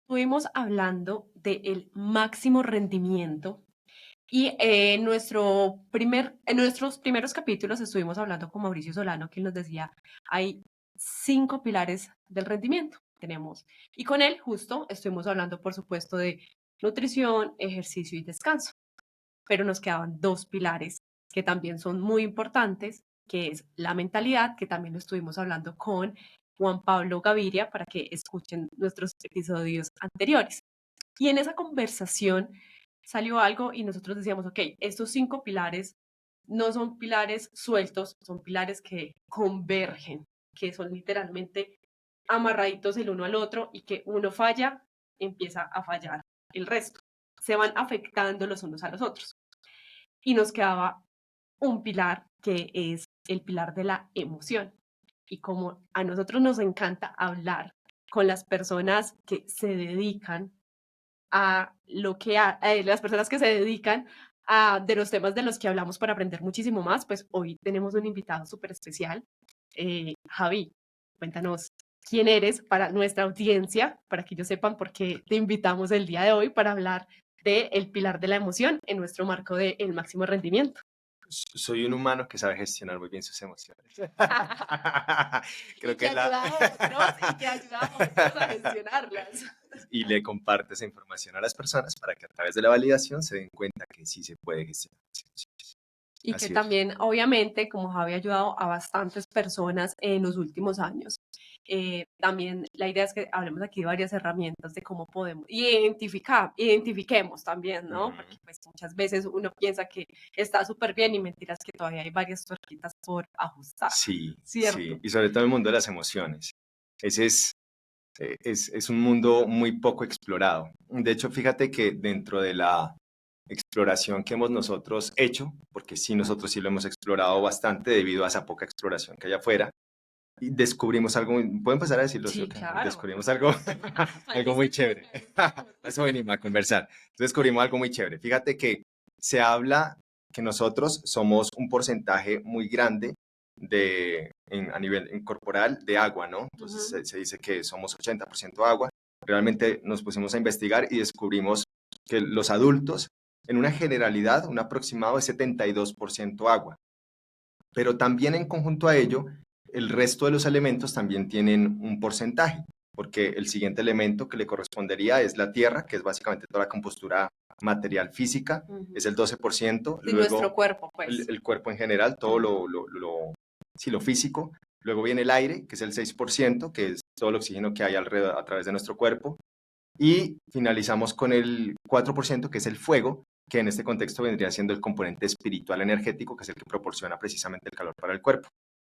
Estuvimos hablando del máximo rendimiento y en nuestros primeros capítulos estuvimos hablando con Mauricio Solano, quien nos decía, hay 5 pilares del rendimiento. Y con él justo estuvimos hablando, por supuesto, de nutrición, ejercicio y descanso, pero nos quedaban 2 pilares que también son muy importantes, que es la mentalidad, que también lo estuvimos hablando con Juan Pablo Gaviria para que escuchen nuestros episodios anteriores. Y en esa conversación salió algo y nosotros decíamos, ok, estos 5 pilares no son pilares sueltos, son pilares que convergen, que son literalmente amarraditos el uno al otro y que uno falla, empieza a fallar el resto. Se van afectando los unos a los otros. Y nos quedaba un pilar que es el pilar de la emoción. Y como a nosotros nos encanta hablar con las personas que se dedican a lo que las personas que se dedican a de los temas de los que hablamos para aprender muchísimo más, pues hoy tenemos un invitado súper especial. Javi, cuéntanos quién eres para nuestra audiencia, para que ellos sepan por qué te invitamos el día de hoy para hablar del pilar de la emoción en nuestro marco de el máximo rendimiento. Soy un humano que sabe gestionar muy bien sus emociones. Y Creo que que ayuda a otros y que ayuda a otros a gestionarlas. y le comparte esa información a las personas para que a través de la validación se den cuenta que sí se puede gestionar las emociones. Y que Así es. también, obviamente, como Javi ha ayudado a bastantes personas en los últimos años, también la idea es que hablemos aquí de varias herramientas de cómo podemos identifiquemos también, ¿no? Ujú. Porque pues muchas veces uno piensa que está súper bien y mentiras que todavía hay varias tuerquitas por ajustar, Sí, ¿cierto? sí. Y sobre todo el mundo de las emociones. Ese es un mundo muy poco explorado. De hecho, fíjate que dentro de la exploración que hemos nosotros hecho, porque sí, nosotros sí lo hemos explorado bastante debido a esa poca exploración que hay afuera, y descubrimos algo, puedo empezar a decirlo, sí, Sí, ok, claro. descubrimos algo, algo Aquí muy se chévere. puede. Eso venimos a conversar. Entonces descubrimos algo muy chévere. Fíjate que se habla que nosotros somos un porcentaje muy grande a nivel corporal de agua, ¿no? Entonces Ujú. se dice que somos 80% agua. Realmente nos pusimos a investigar y descubrimos que los adultos, en una generalidad, un aproximado es 72% agua. Pero también en conjunto a ello, el resto de los elementos también tienen un porcentaje, porque el siguiente elemento que le correspondería es la tierra, que es básicamente toda la compostura material física, es Ujú. el 12%, Sí, nuestro luego cuerpo, pues. el cuerpo en general, todo Ujú. sí, lo físico, luego viene el aire, que es el 6%, que es todo el oxígeno que hay alrededor a través de nuestro cuerpo, y finalizamos con el 4%, que es el fuego, que en este contexto vendría siendo el componente espiritual energético, que es el que proporciona precisamente el calor para el cuerpo.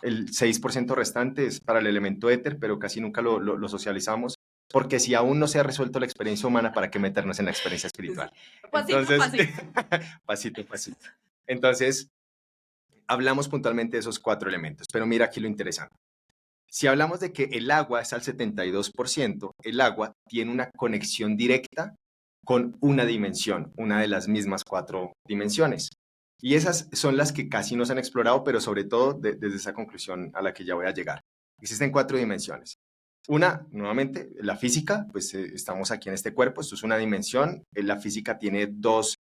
El 6% restante es para el elemento éter, pero casi nunca lo socializamos, porque si aún no se ha resuelto la experiencia humana, ¿para qué meternos en la experiencia Sí. espiritual? Pasito a Entonces, pasito. pasito a pasito. Entonces, hablamos puntualmente de esos 4 elementos, pero mira aquí lo interesante. Si hablamos de que el agua es al 72%, el agua tiene una conexión directa con una dimensión, una de las mismas 4 dimensiones. Y esas son las que casi no se han explorado, pero sobre todo desde esa conclusión a la que ya voy a llegar. Existen 4 dimensiones. Una, nuevamente, la física, pues estamos aquí en este cuerpo, esto es una dimensión. La física tiene 2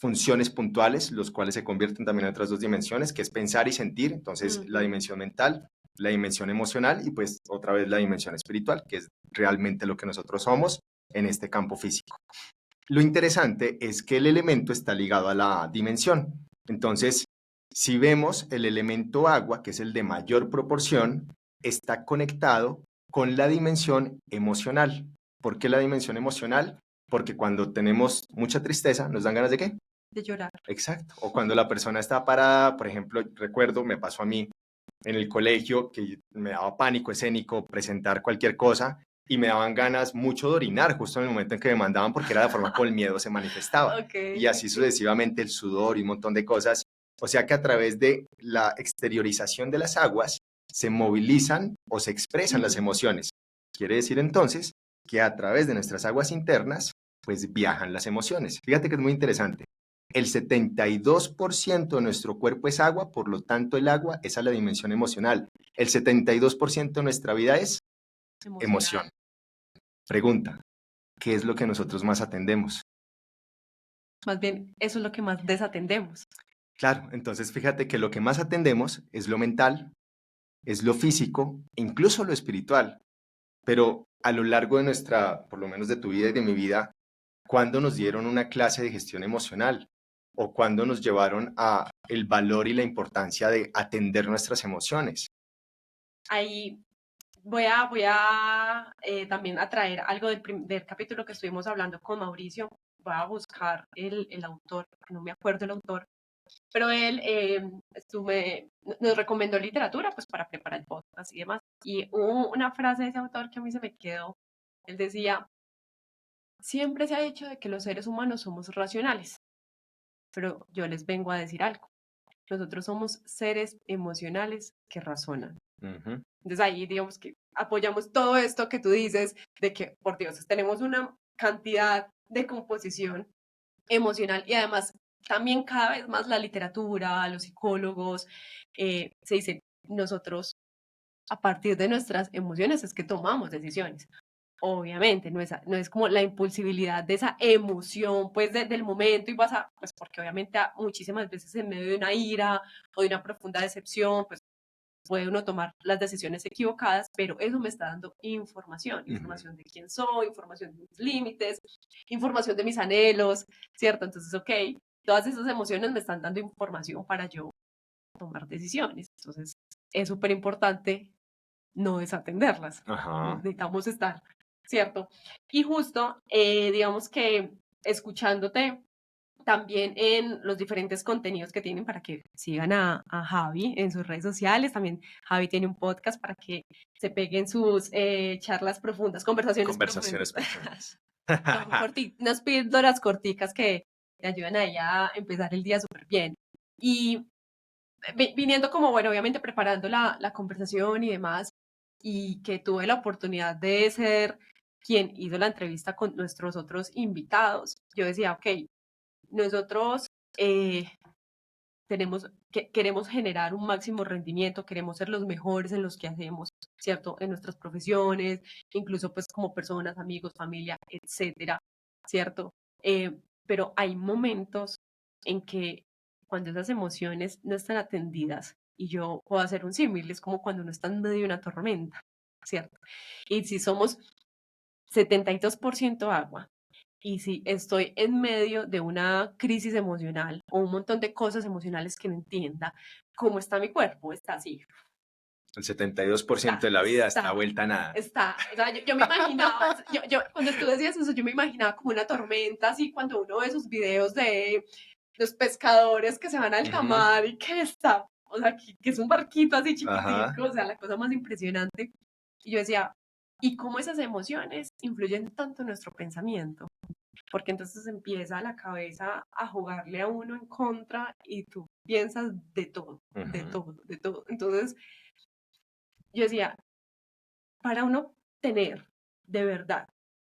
funciones puntuales, los cuales se convierten también en otras 2 dimensiones, que es pensar y sentir. Entonces, la Ujú. dimensión mental, la dimensión emocional y pues otra vez la dimensión espiritual, que es realmente lo que nosotros somos en este campo físico. Lo interesante es que el elemento está ligado a la dimensión. Entonces, si vemos el elemento agua, que es el de mayor proporción, está conectado con la dimensión emocional. ¿Por qué la dimensión emocional? Porque cuando tenemos mucha tristeza, ¿nos dan ganas de qué? De llorar. Exacto. O cuando la persona está parada, por ejemplo, recuerdo, me pasó a mí en el colegio que me daba pánico escénico presentar cualquier cosa y me daban ganas mucho de orinar justo en el momento en que me mandaban porque era la forma como el miedo se manifestaba. Ok, Y así ok. sucesivamente el sudor y un montón de cosas. O sea que a través de la exteriorización de las aguas se movilizan o se expresan las Ujú. emociones. Quiere decir entonces que a través de nuestras aguas internas pues viajan las emociones. Fíjate que es muy interesante. El 72% de nuestro cuerpo es agua, por lo tanto el agua es a la dimensión emocional. El 72% de nuestra vida es Emocional. emoción. Pregunta, ¿qué es lo que nosotros más atendemos? Más bien, eso es lo que más desatendemos. Claro, entonces fíjate que lo que más atendemos es lo mental, es lo físico, e incluso lo espiritual. Pero a lo largo de nuestra, por lo menos de tu vida y de mi vida, ¿cuándo nos dieron una clase de gestión emocional? ¿O cuándo nos llevaron a el valor y la importancia de atender nuestras emociones? Ahí voy a también a traer algo del capítulo que estuvimos hablando con Mauricio. Voy a buscar el autor, que no me acuerdo el autor, pero él nos recomendó literatura pues para preparar el podcast y demás. Y hubo una frase de ese autor que a mí se me quedó. Él decía, siempre se ha dicho de que los seres humanos somos racionales, pero yo les vengo a decir algo. Nosotros somos seres emocionales que razonan. Ujú. Entonces ahí digamos que apoyamos todo esto que tú dices de que, por Dios, tenemos una cantidad de composición emocional y además también cada vez más la literatura, los psicólogos, se dice, nosotros a partir de nuestras emociones es que tomamos decisiones. Obviamente, no es como la impulsibilidad de esa emoción, pues, del momento y pasa, pues, porque obviamente muchísimas veces en medio de una ira o de una profunda decepción, pues, puede uno tomar las decisiones equivocadas, pero eso me está dando información, Ujú. información de quién soy, información de mis límites, información de mis anhelos, ¿cierto? Entonces, ok, todas esas emociones me están dando información para yo tomar decisiones. Entonces, es súper importante no desatenderlas. Ajá. Necesitamos estar, ¿cierto? Y justo, digamos que escuchándote también en los diferentes contenidos que tienen para que sigan a Javi en sus redes sociales. También Javi tiene un podcast para que se peguen sus charlas profundas, conversaciones profundas. Conversaciones profundas. Son unas píldoras corticas que te ayudan ahí a empezar el día súper bien. Y viniendo como, bueno, obviamente preparando la conversación y demás, y que tuve la oportunidad de ser quien hizo la entrevista con nuestros otros invitados, yo decía, ok, nosotros queremos generar un máximo rendimiento, queremos ser los mejores en los que hacemos, ¿cierto? En nuestras profesiones, incluso pues como personas, amigos, familia, etcétera, ¿cierto? Pero hay momentos en que cuando esas emociones no están atendidas, y yo puedo hacer un símil, es como cuando uno está en medio de una tormenta, ¿cierto? Y si somos 72% agua, y si estoy en medio de una crisis emocional o un montón de cosas emocionales que no entienda, ¿cómo está mi cuerpo? Está así, El 72% de está, la vida está está, vuelta a nada. está. O sea, yo me imaginaba, cuando tú decías eso, yo me imaginaba como una tormenta, así cuando uno ve esos videos de los pescadores que se van a alta Ujú. mar y que está, o sea, que es un barquito así Ajá. chiquitico, o sea, la cosa más impresionante. Y yo decía, ¿y cómo esas emociones influyen tanto en nuestro pensamiento? Porque entonces empieza la cabeza a jugarle a uno en contra y tú piensas de todo, de Ujú. todo, de todo. Entonces yo decía, para uno tener de verdad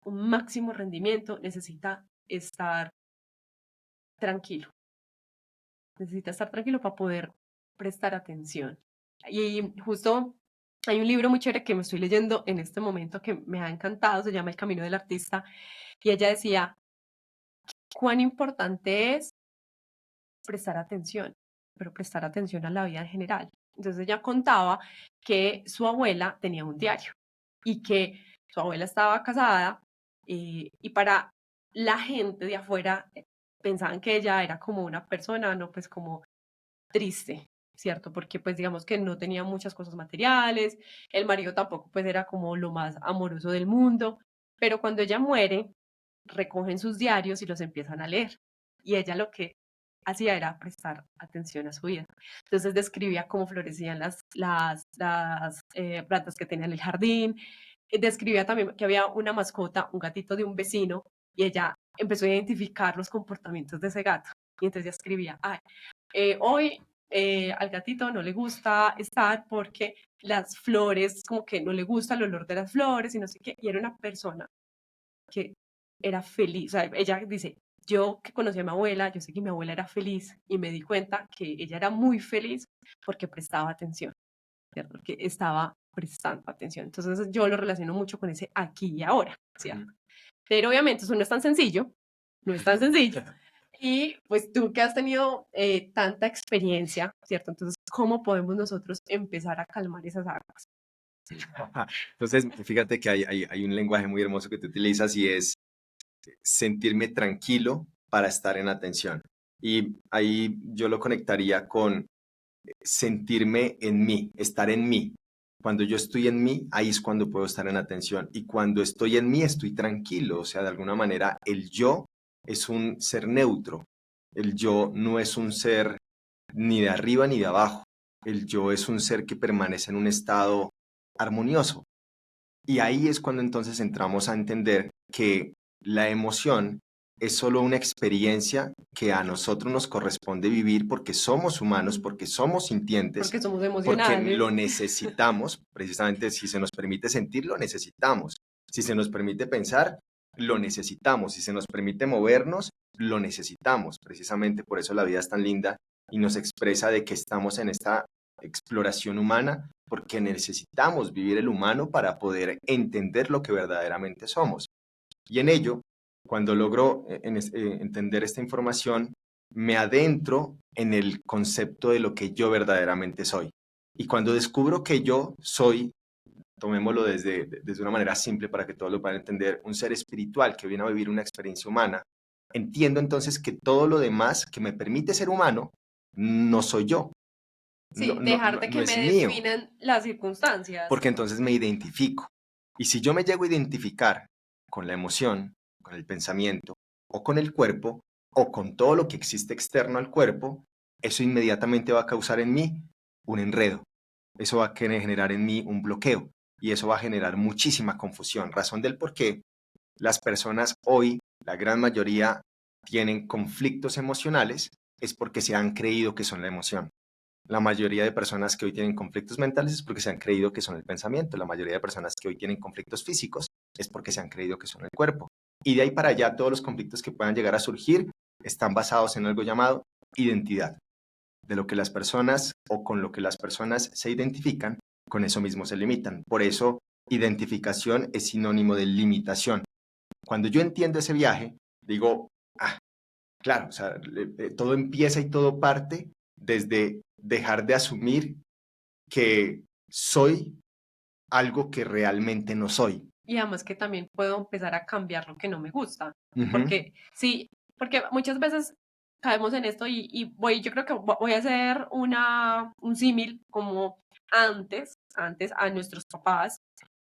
un máximo rendimiento necesita estar tranquilo, necesita estar tranquilo para poder prestar atención. Y justo hay un libro muy chévere que me estoy leyendo en este momento que me ha encantado, se llama El Camino del Artista, y ella decía, cuán importante es prestar atención, pero prestar atención a la vida en general. Entonces ella contaba que su abuela tenía un diario y que su abuela estaba casada y para la gente de afuera pensaban que ella era como una persona, no pues como triste, ¿cierto? Porque pues digamos que no tenía muchas cosas materiales, el marido tampoco pues era como lo más amoroso del mundo, pero cuando ella muere, recogen sus diarios y los empiezan a leer. Y ella lo que hacía era prestar atención a su vida. Entonces describía cómo florecían las plantas que tenía en el jardín. Describía también que había una mascota, un gatito de un vecino, y ella empezó a identificar los comportamientos de ese gato. Y entonces ella escribía, ay, hoy al gatito no le gusta estar porque las flores, como que no le gusta el olor de las flores y no sé qué. Y era una persona que era feliz. O sea, ella dice, yo que conocí a mi abuela, yo sé que mi abuela era feliz y me di cuenta que ella era muy feliz porque prestaba atención, ¿cierto? Porque estaba prestando atención. Entonces yo lo relaciono mucho con ese aquí y ahora, Ujú. ¿cierto? Pero obviamente eso no es tan sencillo, no es tan sencillo. Y pues tú que has tenido tanta experiencia, ¿cierto? Entonces, ¿cómo podemos nosotros empezar a calmar esas aguas? Entonces, fíjate que hay un lenguaje muy hermoso que tú utilizas y es sentirme tranquilo para estar en atención. Y ahí yo lo conectaría con sentirme en mí, estar en mí. Cuando yo estoy en mí, ahí es cuando puedo estar en atención. Y cuando estoy en mí, estoy tranquilo. O sea, de alguna manera, el yo es un ser neutro. El yo no es un ser ni de arriba ni de abajo. El yo es un ser que permanece en un estado armonioso. Y ahí es cuando entonces entramos a entender que la emoción es solo una experiencia que a nosotros nos corresponde vivir porque somos humanos, porque somos sintientes, Porque somos porque emocionales. lo necesitamos, precisamente si se nos permite sentir, lo necesitamos. Si se nos permite pensar, lo necesitamos. Si se nos permite movernos, lo necesitamos. Precisamente por eso la vida es tan linda y nos expresa de que estamos en esta exploración humana porque necesitamos vivir el humano para poder entender lo que verdaderamente somos. Y en ello, cuando logro entender esta información, me adentro en el concepto de lo que yo verdaderamente soy. Y cuando descubro que yo soy, tomémoslo desde una manera simple para que todos lo puedan entender, un ser espiritual que viene a vivir una experiencia humana, entiendo entonces que todo lo demás que me permite ser humano no soy yo, Sí, dejar de no que es me mío, definan las circunstancias. porque entonces me identifico. Y si yo me llego a identificar con la emoción, con el pensamiento, o con el cuerpo, o con todo lo que existe externo al cuerpo, eso inmediatamente va a causar en mí un enredo. Eso va a generar en mí un bloqueo. Y eso va a generar muchísima confusión. Razón del por qué las personas hoy, la gran mayoría, tienen conflictos emocionales, es porque se han creído que son la emoción. La mayoría de personas que hoy tienen conflictos mentales es porque se han creído que son el pensamiento. La mayoría de personas que hoy tienen conflictos físicos es porque se han creído que son el cuerpo. Y de ahí para allá todos los conflictos que puedan llegar a surgir están basados en algo llamado identidad. De lo que las personas o con lo que las personas se identifican, con eso mismo se limitan. Por eso, identificación es sinónimo de limitación. Cuando yo entiendo ese viaje, digo, ah, claro, o sea, todo empieza y todo parte desde dejar de asumir que soy algo que realmente no soy. Y además que también puedo empezar a cambiar lo que no me gusta. Ujú, Porque sí, porque muchas veces caemos en esto y voy, yo creo que voy a hacer un símil como antes a nuestros papás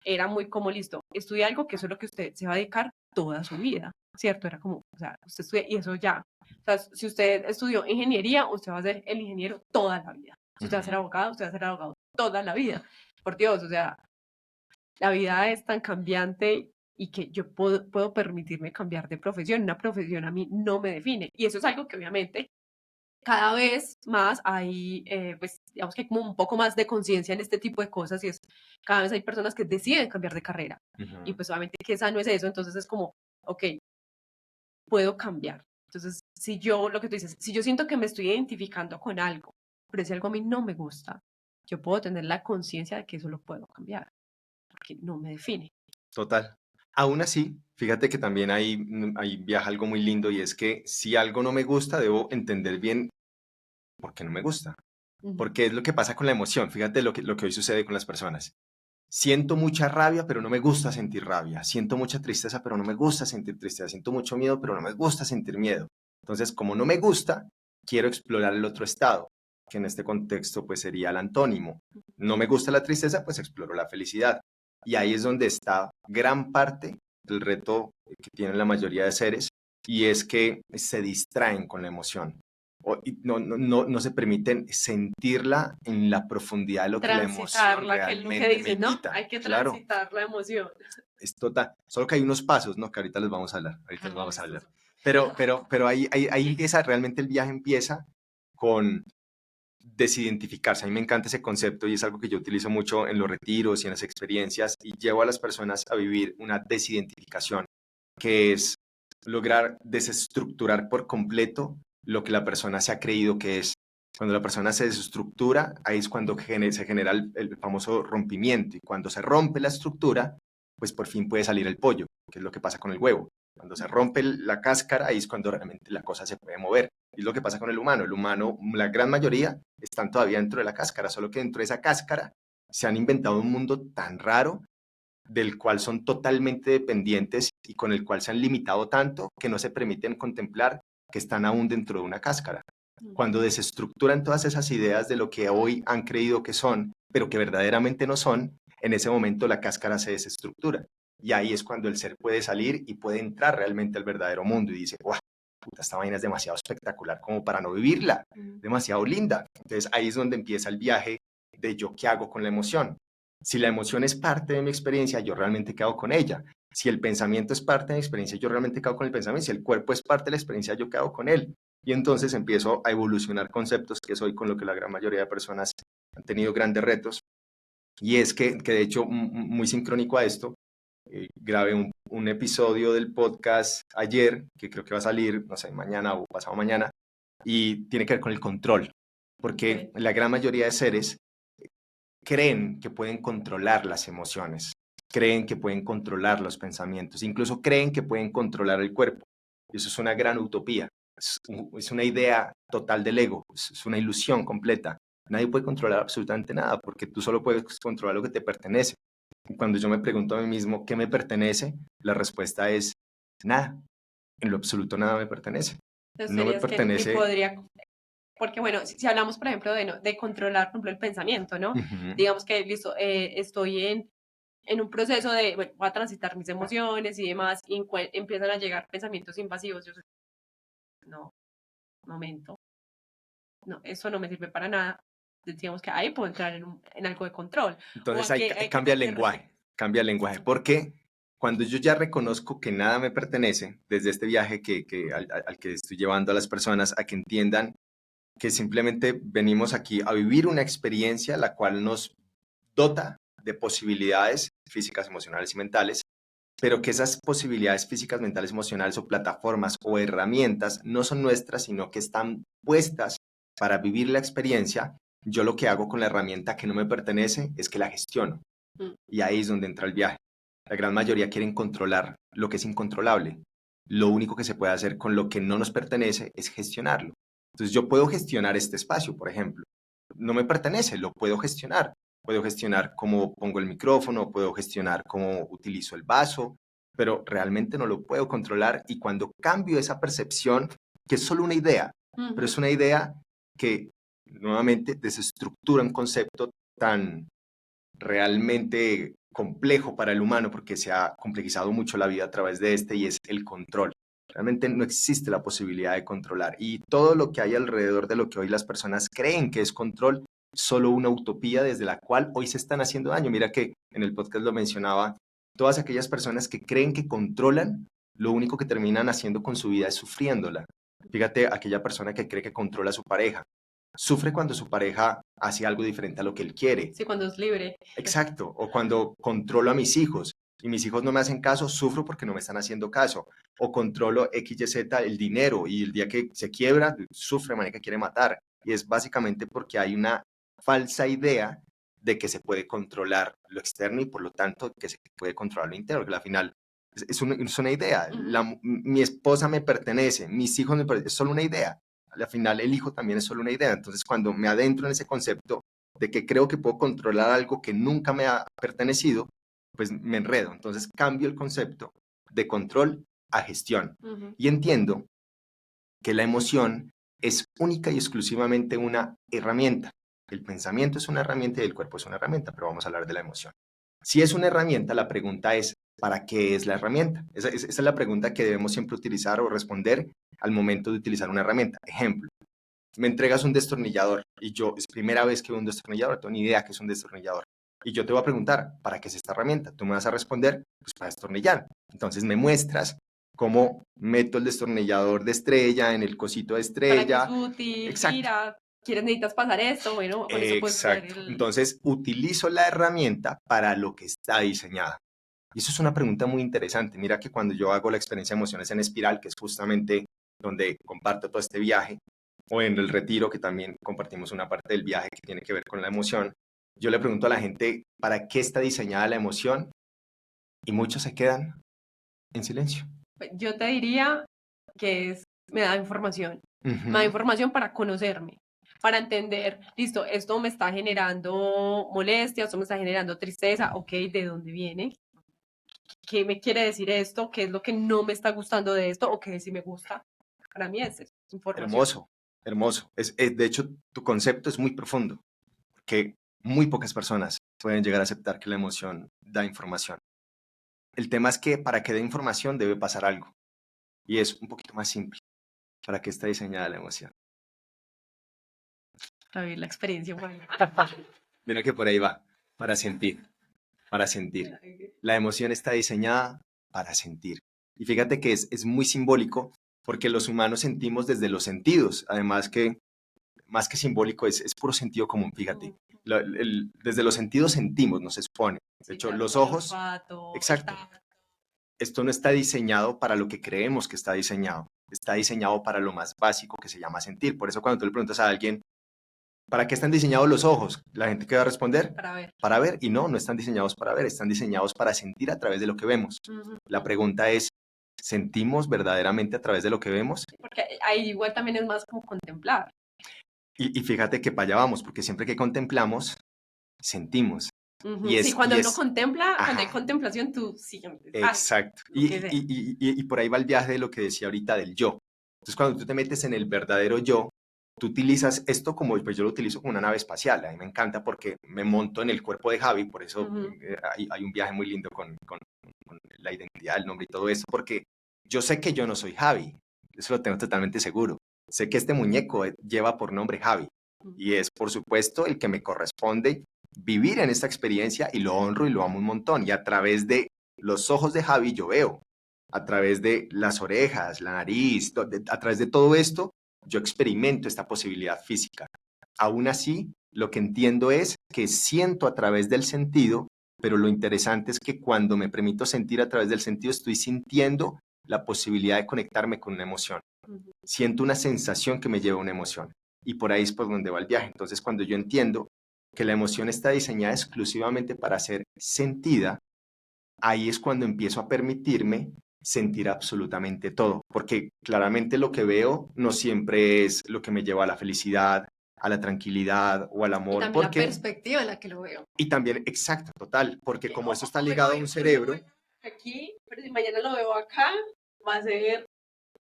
era muy como listo, estudie algo que eso es lo que usted se va a dedicar toda su vida, ¿cierto? Era como, o sea, usted estudia y eso ya. O sea, si usted estudió ingeniería, usted va a ser el ingeniero toda la vida. Si usted va a ser ujú. abogado, usted va a ser abogado toda la vida. Por Dios, o sea, la vida es tan cambiante y que yo puedo permitirme cambiar de profesión. Una profesión a mí no me define. Y eso es algo que obviamente cada vez más hay, pues digamos que hay como un poco más de conciencia en este tipo de cosas y es cada vez hay personas que deciden cambiar de carrera. Y Ujú. pues obviamente que esa no es eso, entonces es como, ok, puedo cambiar. Entonces, si yo, lo que tú dices, si yo siento que me estoy identificando con algo, pero si algo a mí no me gusta, yo puedo tener la conciencia de que eso lo puedo cambiar, porque no me define. Total. Aún así, fíjate que también ahí viaja algo muy lindo y es que si algo no me gusta, debo entender bien por qué no me gusta. Ujú. Porque es lo que pasa con la emoción. Fíjate lo que hoy sucede con las personas. Siento mucha rabia, pero no me gusta sentir rabia. Siento mucha tristeza, pero no me gusta sentir tristeza. Siento mucho miedo, pero no me gusta sentir miedo. Entonces, como no me gusta, quiero explorar el otro estado, que en este contexto pues sería el antónimo. No me gusta la tristeza, pues exploro la felicidad. Y ahí es donde está gran parte del reto que tienen la mayoría de seres, y es que se distraen con la emoción. Y no se permiten sentirla en la profundidad de lo que la emoción Transitarla, que es lo que realmente me dicen, ¿no? invita. Hay que Claro, transitar la emoción. es total. Solo que hay unos pasos, ¿no? Que ahorita les vamos a hablar. Ahorita les Ah, vamos a listo. hablar. Pero ahí empieza, realmente el viaje empieza con desidentificarse. A mí me encanta ese concepto y es algo que yo utilizo mucho en los retiros y en las experiencias y llevo a las personas a vivir una desidentificación, que es lograr desestructurar por completo lo que la persona se ha creído que es. Cuando la persona se desestructura, ahí es cuando se genera el famoso rompimiento y cuando se rompe la estructura, pues por fin puede salir el pollo. que es lo que pasa con el huevo. Cuando se rompe la cáscara, ahí es cuando realmente la cosa se puede mover. Y es lo que pasa con el humano. El humano, la gran mayoría, están todavía dentro de la cáscara, solo que dentro de esa cáscara se han inventado un mundo tan raro del cual son totalmente dependientes y con el cual se han limitado tanto que no se permiten contemplar que están aún dentro de una cáscara. Cuando desestructuran todas esas ideas de lo que hoy han creído que son, pero que verdaderamente no son, en ese momento la cáscara se desestructura. Y ahí es cuando el ser puede salir y puede entrar realmente al verdadero mundo y dice, ¡guau! Puta, esta vaina es demasiado espectacular como para no vivirla, demasiado linda. Entonces ahí es donde empieza el viaje de yo qué hago con la emoción. Si la emoción es parte de mi experiencia, yo realmente qué hago con ella. Si el pensamiento es parte de mi experiencia, yo realmente qué hago con el pensamiento. Si el cuerpo es parte de la experiencia, yo qué hago con él. Y entonces empiezo a evolucionar conceptos, que es hoy con lo que la gran mayoría de personas han tenido grandes retos. Y es que de hecho, muy sincrónico a esto, grabé un episodio del podcast ayer, que creo que va a salir, no sé, mañana o pasado mañana, y tiene que ver con el control, porque la gran mayoría de seres creen que pueden controlar las emociones, creen que pueden controlar los pensamientos, incluso creen que pueden controlar el cuerpo. Y eso es una gran utopía, es una idea total del ego, es una ilusión completa. Nadie puede controlar absolutamente nada, porque tú solo puedes controlar lo que te pertenece. Cuando yo me pregunto a mí mismo qué me pertenece, la respuesta es nada. En lo absoluto nada me pertenece. Entonces No me serías que ni pertenece. podría, porque bueno, si hablamos, por ejemplo, de controlar, por ejemplo, el pensamiento, ¿no? Ujú. Digamos que, listo, estoy en un proceso de, bueno, voy a transitar mis emociones y demás, y empiezan a llegar pensamientos invasivos. Yo soy, no, momento, no, eso no me sirve para nada. Digamos que ahí puedo entrar en algo de control. O Entonces a ahí qué, cambia el qué lenguaje, cambia el lenguaje, porque cuando yo ya reconozco que nada me pertenece, desde este viaje al que estoy llevando a las personas a que entiendan que simplemente venimos aquí a vivir una experiencia la cual nos dota de posibilidades físicas, emocionales y mentales, pero que esas posibilidades físicas, mentales, emocionales o plataformas o herramientas no son nuestras, sino que están puestas para vivir la experiencia. Yo lo que hago con la herramienta que no me pertenece es que la gestiono. Y ahí es donde entra el viaje. La gran mayoría quieren controlar lo que es incontrolable. Lo único que se puede hacer con lo que no nos pertenece es gestionarlo. Entonces yo puedo gestionar este espacio, por ejemplo. No me pertenece, lo puedo gestionar. Puedo gestionar cómo pongo el micrófono, puedo gestionar cómo utilizo el vaso, pero realmente no lo puedo controlar. Y cuando cambio esa percepción, que es solo una idea, pero es una idea que nuevamente desestructura un concepto tan realmente complejo para el humano porque se ha complejizado mucho la vida a través de este y es el control. Realmente no existe la posibilidad de controlar y todo lo que hay alrededor de lo que hoy las personas creen que es control, solo una utopía desde la cual hoy se están haciendo daño. Mira que en el podcast lo mencionaba, todas aquellas personas que creen que controlan, lo único que terminan haciendo con su vida es sufriéndola. Fíjate, aquella persona que cree que controla a su pareja, sufre cuando su pareja hace algo diferente a lo que él quiere. Sí, cuando es libre. Exacto, o cuando controlo a mis hijos y mis hijos no me hacen caso, sufro porque no me están haciendo caso. O controlo X, Y, Z, el dinero y el día que se quiebra, sufre, manera que quiere matar. Y es básicamente porque hay una falsa idea de que se puede controlar lo externo y por lo tanto que se puede controlar lo interno, que al final es una idea. Mi esposa me pertenece, mis hijos me pertenecen, es solo una idea. Al final el hijo también es solo una idea. Entonces cuando me adentro en ese concepto de que creo que puedo controlar algo que nunca me ha pertenecido, pues me enredo. Entonces cambio el concepto de control a gestión y entiendo que la emoción es única y exclusivamente una herramienta. El pensamiento es una herramienta y el cuerpo es una herramienta, pero vamos a hablar de la emoción. Si es una herramienta, la pregunta es, ¿para qué es la herramienta? Esa es la pregunta que debemos siempre utilizar o responder al momento de utilizar una herramienta. Ejemplo, me entregas un destornillador y yo es primera vez que veo un destornillador, no tengo ni idea que es un destornillador. Y yo te voy a preguntar, ¿para qué es esta herramienta? Tú me vas a responder, pues para destornillar. Entonces me muestras cómo meto el destornillador de estrella en el cosito de ¿Para qué es estrella. útil? Exacto. Mira, ¿quieres, necesitas pasar esto? Bueno, con eso puedes pasar Exacto. Entonces utilizo la herramienta para lo que está diseñada. Y eso es una pregunta muy interesante. Mira que cuando yo hago la experiencia de emociones en espiral, que es justamente donde comparto todo este viaje, o en el retiro, que también compartimos una parte del viaje que tiene que ver con la emoción, yo le pregunto a la gente, ¿para qué está diseñada la emoción? Y muchos se quedan, En silencio. Yo te diría que me da información. Me da Ujú. información para conocerme, para entender, listo, esto me está generando molestia, esto me está generando tristeza, ok, ¿de dónde viene? ¿Qué me quiere decir esto? ¿Qué es lo que no me está gustando de esto? ¿O qué sí me gusta? Para mí es información. Hermoso, hermoso. De hecho, tu concepto es muy profundo, que muy pocas personas pueden llegar a aceptar que la emoción da información. El tema es que para que dé información debe pasar algo, y es un poquito más simple. ¿Para qué está diseñada la emoción? Para vivir la experiencia humana. Mira que por ahí va, para sentir, para sentir. La emoción está diseñada para sentir. Y fíjate que es muy simbólico porque los humanos sentimos desde los sentidos, además que más que simbólico es puro sentido común, fíjate. Desde los sentidos sentimos, no se supone. De Sí, hecho, claro, los como el ojos, olfato, el exacto. tacto. Esto no está diseñado para lo que creemos que está diseñado. Está diseñado para lo más básico que se llama sentir. Por eso cuando tú le preguntas a alguien, ¿para qué están diseñados los ojos? La gente que va a responder, Para ver. para ver. Y no, no están diseñados para ver, están diseñados para sentir a través de lo que vemos. Ujú. La pregunta es, ¿sentimos verdaderamente a través de lo que vemos? Porque ahí igual también es más como contemplar. Y fíjate que para allá vamos, porque siempre que contemplamos, sentimos. Y Sí, es, cuando y uno es, contempla, cuando hay ajá, contemplación, tú sientes algo, exacto. lo que sea. Y por ahí va el viaje de lo que decía ahorita del yo. Entonces, cuando tú te metes en el verdadero yo, tú utilizas esto como, pues yo lo utilizo como una nave espacial. A mí me encanta porque me monto en el cuerpo de Javi, por eso Ujú. hay un viaje muy lindo con la identidad, el nombre y todo eso, porque yo sé que yo no soy Javi, eso lo tengo totalmente seguro. Sé que este muñeco lleva por nombre Javi y es, por supuesto, el que me corresponde vivir en esta experiencia y lo honro y lo amo un montón. Y a través de los ojos de Javi yo veo, a través de las orejas, la nariz, a través de todo esto, yo experimento esta posibilidad física. Aún así, lo que entiendo es que siento a través del sentido, pero lo interesante es que cuando me permito sentir a través del sentido, estoy sintiendo la posibilidad de conectarme con una emoción. Ujú. Siento una sensación que me lleva a una emoción. Y por ahí es por donde va el viaje. Entonces, cuando yo entiendo que la emoción está diseñada exclusivamente para ser sentida, ahí es cuando empiezo a permitirme sentir absolutamente todo, porque claramente lo que veo no siempre es lo que me lleva a la felicidad, a la tranquilidad o al Y amor, también la porque, perspectiva en la que lo veo. y también, exacto, total, porque Que como eso está hoy ligado a un lo cerebro, veo aquí, pero si mañana lo veo acá, va a ser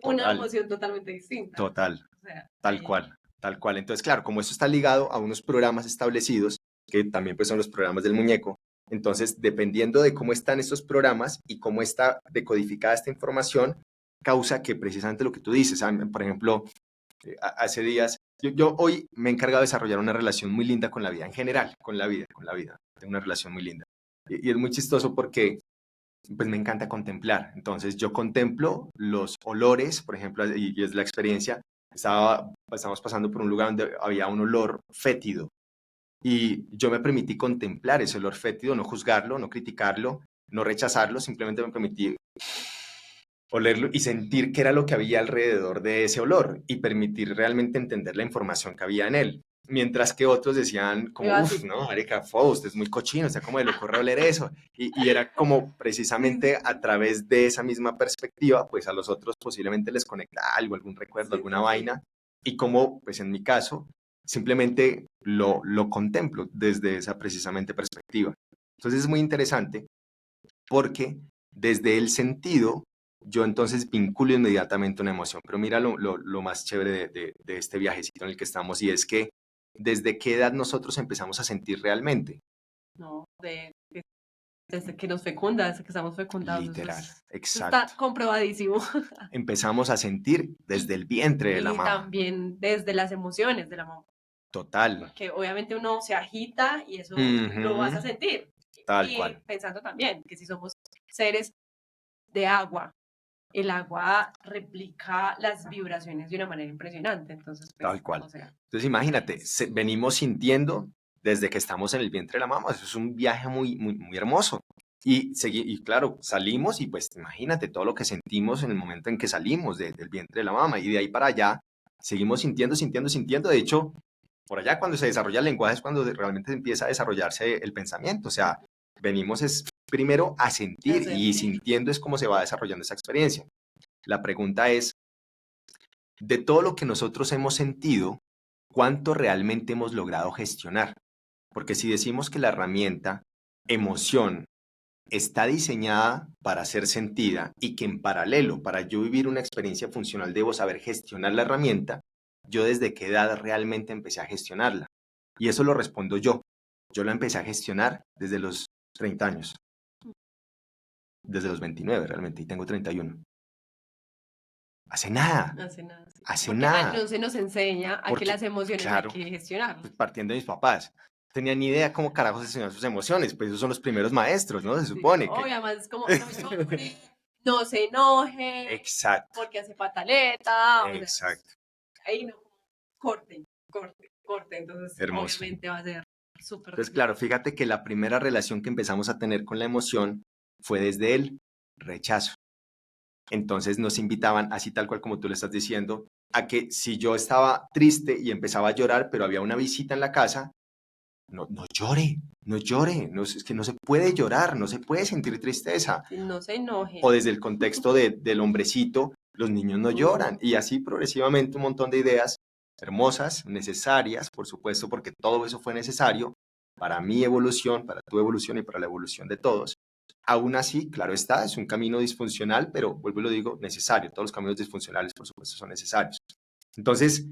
una total, emoción totalmente distinta. total, O sea, tal cual, tal cual. Entonces, claro, como eso está ligado a unos programas establecidos, que también pues son los programas del muñeco, entonces, dependiendo de cómo están estos programas y cómo está decodificada esta información, causa que precisamente lo que tú dices, por ejemplo, hace días, yo hoy me he encargado de desarrollar una relación muy linda con la vida, en general, con la vida, tengo una relación muy linda. Y es muy chistoso porque pues me encanta contemplar. Entonces yo contemplo los olores, por ejemplo, y es la experiencia. Estábamos pasando por un lugar donde había un olor fétido y yo me permití contemplar ese olor fétido, no juzgarlo, no criticarlo, no rechazarlo, simplemente me permití olerlo y sentir qué era lo que había alrededor de ese olor y permitir realmente entender la información que había en él. Mientras que otros decían me como, va uff, así. no, marica, usted es muy cochino, o sea, ¿cómo le ocurre oler eso? Y era como Sí, precisamente a través de esa misma perspectiva, pues a los otros posiblemente les conecta algo, algún recuerdo, sí, alguna sí, sí. vaina, y como, pues en mi caso, simplemente lo contemplo desde esa precisamente perspectiva. Entonces es muy interesante porque desde el sentido yo entonces vinculo inmediatamente una emoción. Pero mira lo más chévere de este viajecito en el que estamos y es que desde qué edad nosotros empezamos a sentir realmente. No, desde que nos fecunda, desde que estamos fecundados, Literal, eso está exacto. comprobadísimo. Empezamos a sentir desde Y, el vientre de la y mamá. también desde las emociones de la mamá, Total. porque obviamente uno se agita y eso lo vas Ujú. a sentir. Tal Y cual, pensando también que si somos seres de agua, el agua replica las vibraciones de una manera impresionante. Entonces, pues, tal cual. o sea, Entonces imagínate, venimos sintiendo desde que estamos en el vientre de la mamá. Eso es un viaje muy, muy, muy hermoso. Y claro, salimos y pues imagínate todo lo que sentimos en el momento en que salimos del vientre de la mamá. Y de ahí para allá seguimos sintiendo, sintiendo, sintiendo. De hecho, por allá cuando se desarrolla el lenguaje es cuando realmente empieza a desarrollarse el pensamiento. O sea, venimos es primero a sentir, A y sentir. sintiendo es cómo se va desarrollando esa experiencia. La pregunta es, de todo lo que nosotros hemos sentido, ¿cuánto realmente hemos logrado gestionar? Porque si decimos que la herramienta emoción está diseñada para ser sentida y que en paralelo, para yo vivir una experiencia funcional, debo saber gestionar la herramienta, yo desde qué edad realmente empecé a gestionarla. Y eso lo respondo yo. Yo la empecé a gestionar desde los 30 años, desde los 29 realmente, y tengo 31. Hace nada, No hace nada. Sí. hace Porque nada. no se nos enseña a que Porque, las emociones claro, hay que gestionarlas. pues partiendo de mis papás, no tenían ni idea cómo carajos gestionar sus emociones, pues esos son los primeros maestros, ¿no? Se Sí, supone que... obvio, además es como, no llore, no se enoje, Exacto, porque hace pataleta, o sea, exacto, ahí no, corte, corte, corte, entonces hermoso. obviamente va a ser súper Entonces, difícil. claro, fíjate que la primera relación que empezamos a tener con la emoción fue desde el rechazo. Entonces nos invitaban, así tal cual como tú le estás diciendo, a que si yo estaba triste y empezaba a llorar, pero había una visita en la casa, no, no llore, no llore, no, es que no se puede llorar, no se puede sentir tristeza. Si no se enoje. O desde el contexto del hombrecito, los niños no lloran. Y así progresivamente un montón de ideas hermosas, necesarias, por supuesto, porque todo eso fue necesario para mi evolución, para tu evolución y para la evolución de todos. Aún así, claro está, es un camino disfuncional, pero vuelvo y lo digo, necesario. Todos los caminos disfuncionales, por supuesto, son necesarios. Entonces,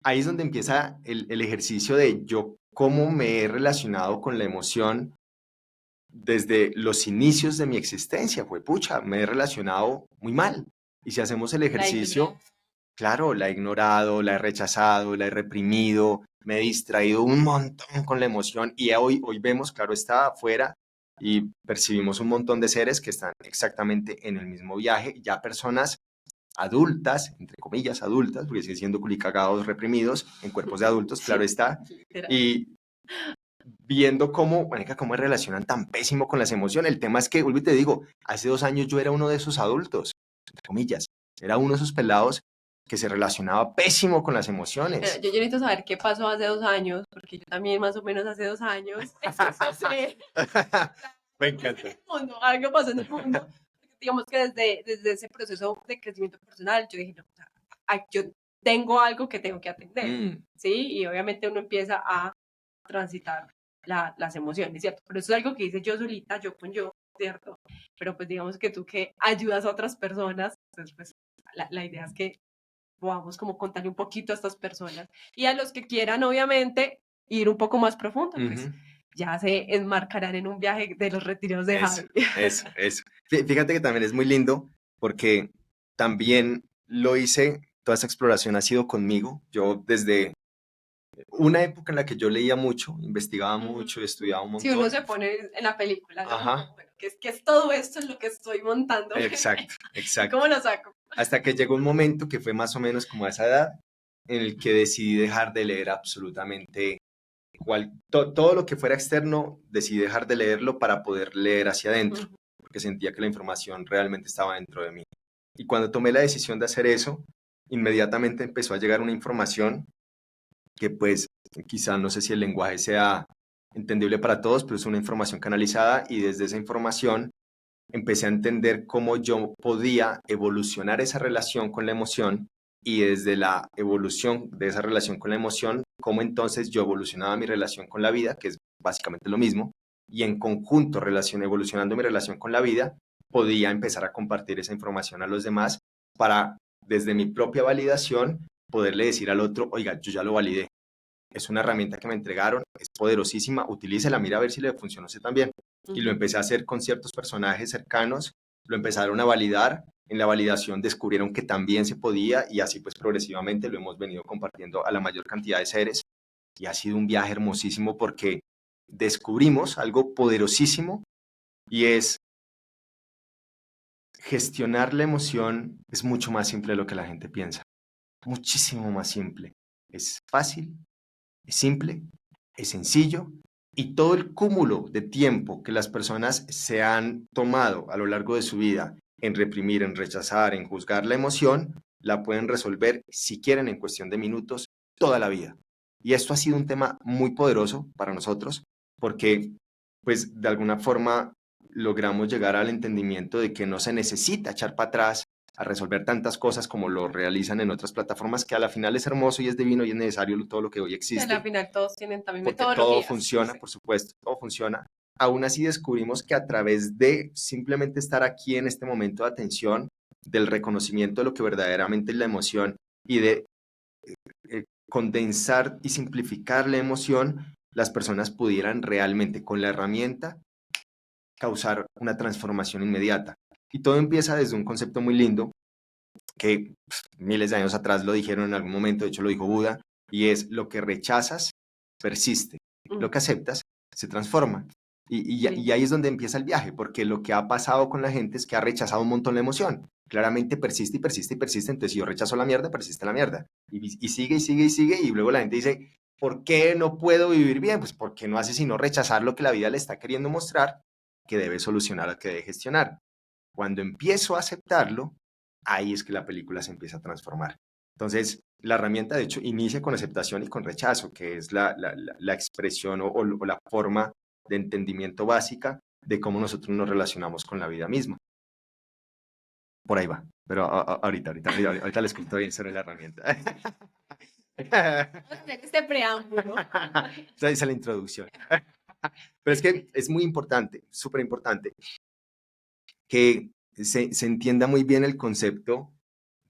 ahí es donde empieza el ejercicio de yo cómo me he relacionado con la emoción desde los inicios de mi existencia. Fue pucha, me he relacionado muy mal. Y si hacemos el La ejercicio, ignoré. claro, la he ignorado, la he rechazado, la he reprimido, me he distraído un montón con la emoción y hoy vemos, claro, está afuera y percibimos un montón de seres que están exactamente en el mismo viaje, ya personas adultas, entre comillas adultas, porque siguen siendo culicagados reprimidos en cuerpos de adultos, claro está, Literal. y viendo cómo, marica, cómo se relacionan tan pésimo con las emociones. El tema es que, vuelvo y te digo, hace 2 años yo era uno de esos adultos, entre comillas, era uno de esos pelados que se relacionaba pésimo con las emociones. Yo necesito saber qué pasó hace 2 años, porque yo también más o menos hace 2 años, sé, Me encanta. en el mundo, algo pasó en el mundo. Digamos que desde ese proceso de crecimiento personal, yo dije, no, o sea, yo tengo algo que tengo que atender, Mm, ¿sí? Y obviamente uno empieza a transitar las emociones, ¿cierto? Pero eso es algo que hice yo solita, yo con yo, ¿cierto? Pero pues digamos que tú que ayudas a otras personas, entonces pues la idea es que podamos como contarle un poquito a estas personas y a los que quieran obviamente ir un poco más profundo, pues ujú. ya se enmarcarán en un viaje de los retiros de Eso, Javi. eso. Fíjate que también es muy lindo porque también lo hice, toda esa exploración ha sido conmigo. Yo desde una época en la que yo leía mucho, investigaba mucho, estudiaba un Si uno montón. se pone en la película, ¿no? Ajá, Como, bueno, ¿qué es todo esto en lo que estoy montando? exacto, ¿Y exacto. cómo lo saco? Hasta que llegó un momento que fue más o menos como a esa edad en el que decidí dejar de leer absolutamente todo lo que fuera externo, decidí dejar de leerlo para poder leer hacia adentro, porque sentía que la información realmente estaba dentro de mí. Y cuando tomé la decisión de hacer eso, inmediatamente empezó a llegar una información que pues quizá no sé si el lenguaje sea entendible para todos, pero es una información canalizada y desde esa información empecé a entender cómo yo podía evolucionar esa relación con la emoción y desde la evolución de esa relación con la emoción, cómo entonces yo evolucionaba mi relación con la vida, que es básicamente lo mismo, y en conjunto evolucionando mi relación con la vida, podía empezar a compartir esa información a los demás para, desde mi propia validación, poderle decir al otro, oiga, yo ya lo validé. Es una herramienta que me entregaron, es poderosísima, utilícela, mira a ver si le funciona a usted también. Y lo empecé a hacer con ciertos personajes cercanos, lo empezaron a validar, en la validación descubrieron que también se podía y así pues progresivamente lo hemos venido compartiendo a la mayor cantidad de seres y ha sido un viaje hermosísimo porque descubrimos algo poderosísimo y es gestionar la emoción es mucho más simple de lo que la gente piensa, muchísimo más simple. Es fácil, es simple, es sencillo y todo el cúmulo de tiempo que las personas se han tomado a lo largo de su vida en reprimir, en rechazar, en juzgar la emoción, la pueden resolver si quieren en cuestión de minutos toda la vida. Y esto ha sido un tema muy poderoso para nosotros porque pues de alguna forma logramos llegar al entendimiento de que no se necesita echar para atrás a resolver tantas cosas como lo realizan en otras plataformas, que a la final es hermoso y es divino y es necesario todo lo que hoy Y a existe, la final todos tienen también porque todo metodologías. funciona, Sí. por supuesto, todo funciona. Aún así descubrimos que a través de simplemente estar aquí en este momento de atención, del reconocimiento de lo que verdaderamente es la emoción y de condensar y simplificar la emoción, las personas pudieran realmente con la herramienta causar una transformación inmediata. Y todo empieza desde un concepto muy lindo que miles de años atrás lo dijeron en algún momento, de hecho lo dijo Buda, y es: lo que rechazas persiste, lo que aceptas se transforma. Y ahí es donde empieza el viaje, porque lo que ha pasado con la gente es que ha rechazado un montón la emoción. Claramente persiste y persiste y persiste, entonces si yo rechazo la mierda, persiste la mierda. Y sigue y sigue y sigue, y luego la gente dice: ¿por qué no puedo vivir bien? Pues porque no hace sino rechazar lo que la vida le está queriendo mostrar, que debe solucionar, que debe gestionar. Cuando empiezo a aceptarlo, ahí es que la película se empieza a transformar. Entonces, la herramienta, de hecho, inicia con aceptación y con rechazo, que es la expresión o la forma de entendimiento básica de cómo nosotros nos relacionamos con la vida misma. Por ahí va, pero ahorita les cuento bien sobre la herramienta. Este preámbulo. Esa es la introducción. Pero es que es muy importante, súper importante, que se entienda muy bien el concepto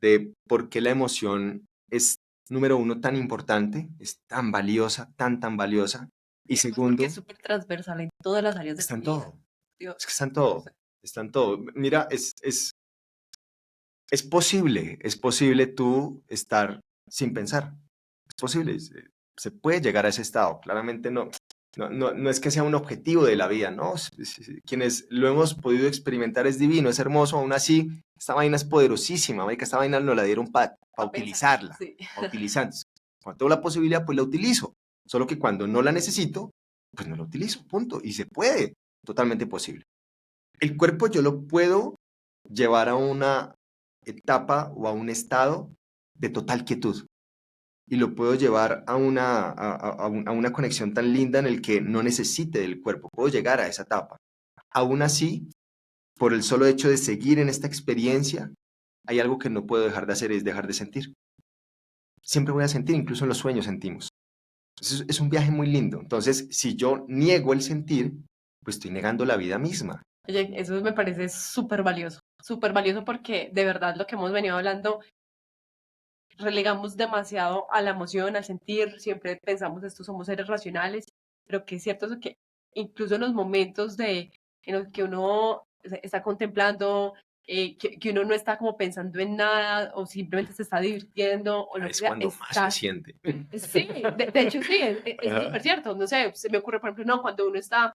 de por qué la emoción es, número uno, tan importante, es tan valiosa, tan valiosa. Y segundo, Porque es súper transversal en todas las áreas de está tu en vida. todo. Dios. Es que está en todo. Está en todo. Mira, es posible tú estar sin pensar. Es posible. Se puede llegar a ese estado. Claramente no es que sea un objetivo de la vida, ¿no? Quienes lo hemos podido experimentar es divino, es hermoso. Aún así, esta vaina es poderosísima. Que esta vaina nos la dieron para utilizarla. Sí. Para utilizar. Cuando tengo la posibilidad, pues la utilizo. Solo que cuando no la necesito, pues no la utilizo. Punto. Y se puede. Totalmente posible. El cuerpo yo lo puedo llevar a una etapa o a un estado de total quietud. Y lo puedo llevar a una conexión tan linda en el que no necesite del cuerpo. Puedo llegar a esa etapa. Aún así, por el solo hecho de seguir en esta experiencia, hay algo que no puedo dejar de hacer, es dejar de sentir. Siempre voy a sentir, incluso en los sueños sentimos. Es un viaje muy lindo. Entonces, si yo niego el sentir, pues estoy negando la vida misma. Oye, eso me parece súper valioso porque de verdad lo que hemos venido hablando, relegamos demasiado a la emoción, al sentir, siempre pensamos esto, somos seres racionales, pero que es cierto eso que incluso en los momentos en los que uno está contemplando, que uno no está como pensando en nada o simplemente se está divirtiendo o lo que Es sea, cuando más se está. siente. Sí, de hecho sí, es súper cierto. No sé, se me ocurre, por ejemplo, no, cuando uno está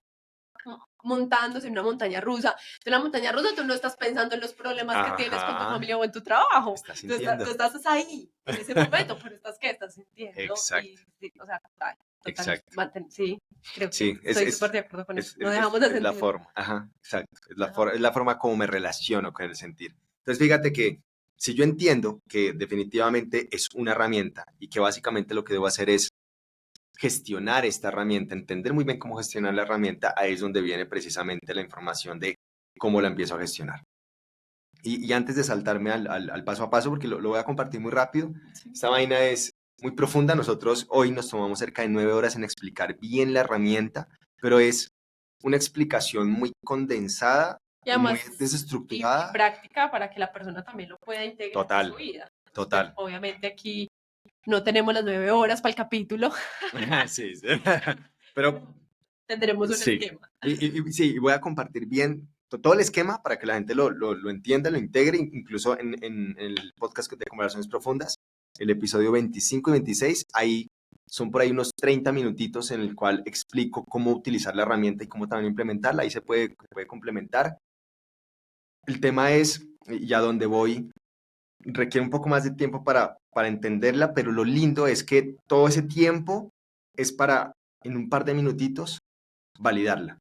montándose en una montaña rusa. En una montaña rusa tú no estás pensando en los problemas que tienes con tu Ajá. familia o en tu trabajo. Estás Tú sintiendo. estás ahí, en ese momento, pero estás, ¿qué? Estás sintiendo. Exacto. Y, sí, o sea, total, Exacto. sí, creo que Sí, estoy súper de acuerdo con eso. No dejamos de es la sentir. forma. Ajá, exacto. Ajá. Es la forma como me relaciono con el sentir. Entonces, fíjate que si yo entiendo que definitivamente es una herramienta y que básicamente lo que debo hacer es gestionar esta herramienta, entender muy bien cómo gestionar la herramienta, ahí es donde viene precisamente la información de cómo la empiezo a gestionar. Y antes de saltarme al paso a paso, porque lo voy a compartir muy rápido, Sí. esta vaina es muy profunda. Nosotros hoy nos tomamos cerca de 9 horas en explicar bien la herramienta, pero es una explicación muy condensada Y y muy además, y desestructurada. práctica para que la persona también lo pueda integrar en su Total, vida. Pues, total. obviamente aquí no tenemos las 9 horas para el capítulo, Sí, sí. Pero tendremos un sí, esquema. sí, y voy a compartir bien todo el esquema para que la gente lo entienda, lo integre, incluso en el podcast de Conversaciones Profundas, el episodio 25 y 26, ahí son por ahí unos 30 minutitos en el cual explico cómo utilizar la herramienta y cómo también implementarla, ahí se puede complementar. El tema es, y a donde voy, requiere un poco más de tiempo para entenderla, pero lo lindo es que todo ese tiempo es para, en un par de minutitos, validarla.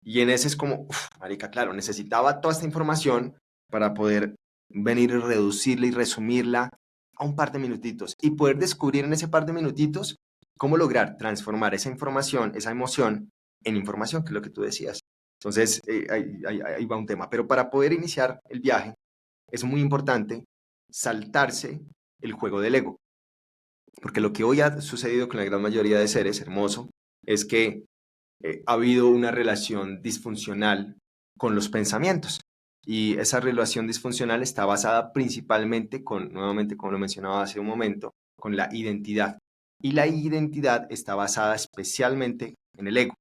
Y en ese es como, marica, claro, necesitaba toda esta información para poder venir y reducirla y resumirla a un par de minutitos y poder descubrir en ese par de minutitos cómo lograr transformar esa información, esa emoción, en información, que es lo que tú decías. Entonces, ahí va un tema. Pero para poder iniciar el viaje, es muy importante saltarse el juego del ego. Porque lo que hoy ha sucedido con la gran mayoría de seres, hermoso, es que ha habido una relación disfuncional con los pensamientos. Y esa relación disfuncional está basada principalmente nuevamente, como lo mencionaba hace un momento, con la identidad. Y la identidad está basada especialmente en el ego.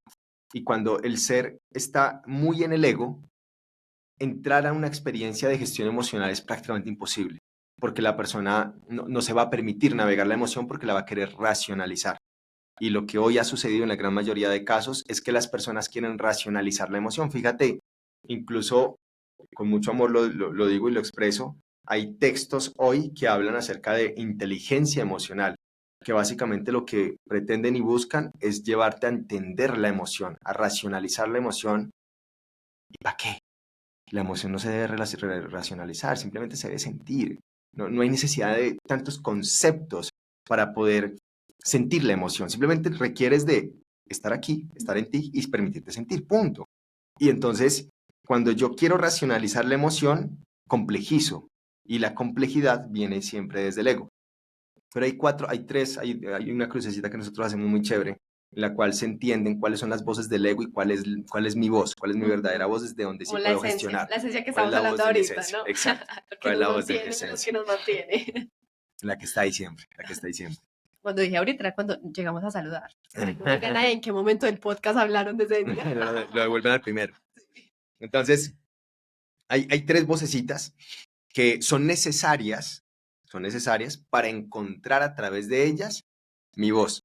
Y cuando el ser está muy en el ego, entrar a una experiencia de gestión emocional es prácticamente imposible, porque la persona no se va a permitir navegar la emoción porque la va a querer racionalizar. Y lo que hoy ha sucedido en la gran mayoría de casos es que las personas quieren racionalizar la emoción. Fíjate, incluso con mucho amor lo digo y lo expreso, hay textos hoy que hablan acerca de inteligencia emocional, que básicamente lo que pretenden y buscan es llevarte a entender la emoción, a racionalizar la emoción. ¿Y para qué? La emoción no se debe racionalizar, simplemente se debe sentir. No hay necesidad de tantos conceptos para poder sentir la emoción. Simplemente requieres de estar aquí, estar en ti y permitirte sentir, punto. Y entonces, cuando yo quiero racionalizar la emoción, complejizo. Y la complejidad viene siempre desde el ego. Pero hay una crucecita que nosotros hacemos muy chévere, en la cual se entienden cuáles son las voces del ego y cuál es mi voz, cuál es mi verdadera voz, desde donde sí Como puedo gestionar. la esencia que ¿Cuál es estamos la voz hablando de mi ahorita, esencia? ¿no? Exacto. Lo que ¿Cuál es nos la voz de mi mantiene, lo que esencia? nos mantiene. La que está ahí siempre, la que está ahí siempre. Cuando dije ahorita era cuando llegamos a saludar. No me digan en qué momento del podcast hablaron de esencia. Lo devuelven al primero. Entonces, hay tres vocecitas que son necesarias para encontrar a través de ellas mi voz.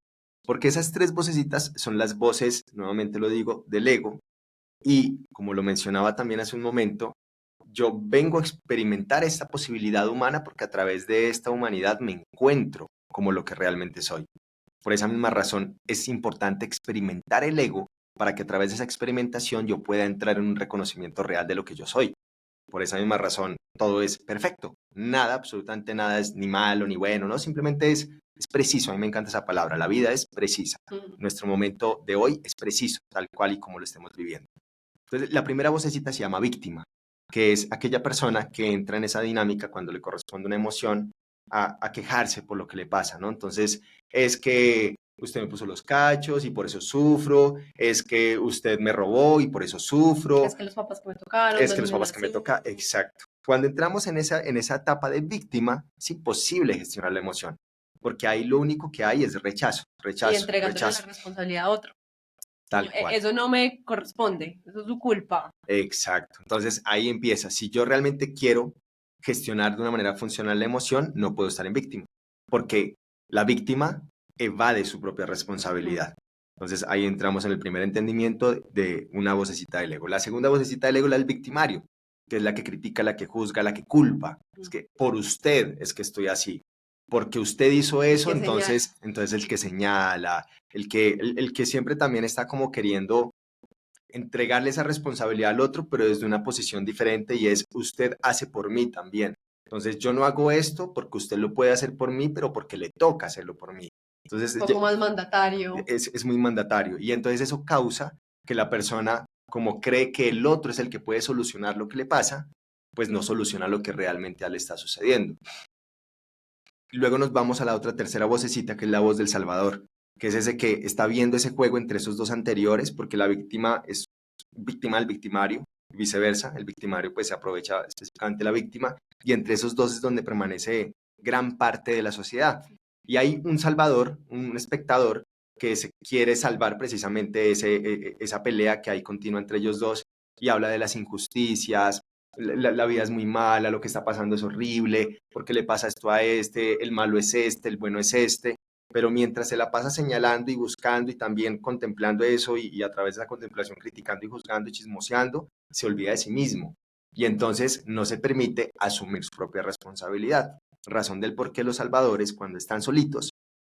Porque esas tres vocecitas son las voces, nuevamente lo digo, del ego. Y como lo mencionaba también hace un momento, yo vengo a experimentar esta posibilidad humana porque a través de esta humanidad me encuentro como lo que realmente soy. Por esa misma razón es importante experimentar el ego para que a través de esa experimentación yo pueda entrar en un reconocimiento real de lo que yo soy. Por esa misma razón, todo es perfecto. Nada, absolutamente nada es ni malo ni bueno, ¿no? Simplemente es preciso. A mí me encanta esa palabra. La vida es precisa. Nuestro momento de hoy es preciso, tal cual y como lo estemos viviendo. Entonces, la primera vocecita se llama víctima, que es aquella persona que entra en esa dinámica cuando le corresponde una emoción a quejarse por lo que le pasa, ¿no? Entonces, es que usted me puso los cachos y por eso sufro, es que usted me robó y por eso sufro, Es que los papás que me tocaron, es que donde los me papás que me nací. toca, exacto. Cuando entramos en esa etapa de víctima, es imposible gestionar la emoción, porque ahí lo único que hay es rechazo, Y rechazo, entregándole la rechazo, responsabilidad a otro. Como, tal cual. Eso no me corresponde, eso es su culpa. Exacto. Entonces ahí empieza. Si yo realmente quiero gestionar de una manera funcional la emoción, no puedo estar en víctima, porque la víctima evade su propia responsabilidad. Entonces ahí entramos en el primer entendimiento de una vocecita del ego. La segunda vocecita del ego es la del victimario, que es la que critica, la que juzga, la que culpa. Es que por usted es que estoy así. Porque usted hizo El eso, que señala. entonces el que señala, el que siempre también está como queriendo entregarle esa responsabilidad al otro, pero desde una posición diferente y es usted hace por mí también. Entonces yo no hago esto porque usted lo puede hacer por mí, pero porque le toca hacerlo por mí. Entonces Un poco más mandatario. es muy mandatario y entonces eso causa que la persona, como cree que el otro es el que puede solucionar lo que le pasa, pues no soluciona lo que realmente le está sucediendo. Luego nos vamos a la otra tercera vocecita, que es la voz del Salvador, que es ese que está viendo ese juego entre esos dos anteriores, porque la víctima es víctima del victimario, y viceversa, el victimario pues se aprovecha específicamente de la víctima, y entre esos dos es donde permanece gran parte de la sociedad. Y hay un salvador, un espectador, que se quiere salvar precisamente esa pelea que hay continua entre ellos dos, y habla de las injusticias, la vida es muy mala, lo que está pasando es horrible, ¿por qué le pasa esto a este? El malo es este, el bueno es este. Pero mientras se la pasa señalando y buscando y también contemplando eso y a través de la contemplación criticando y juzgando y chismoseando, se olvida de sí mismo. Y entonces no se permite asumir su propia responsabilidad. Razón del por qué los salvadores, cuando están solitos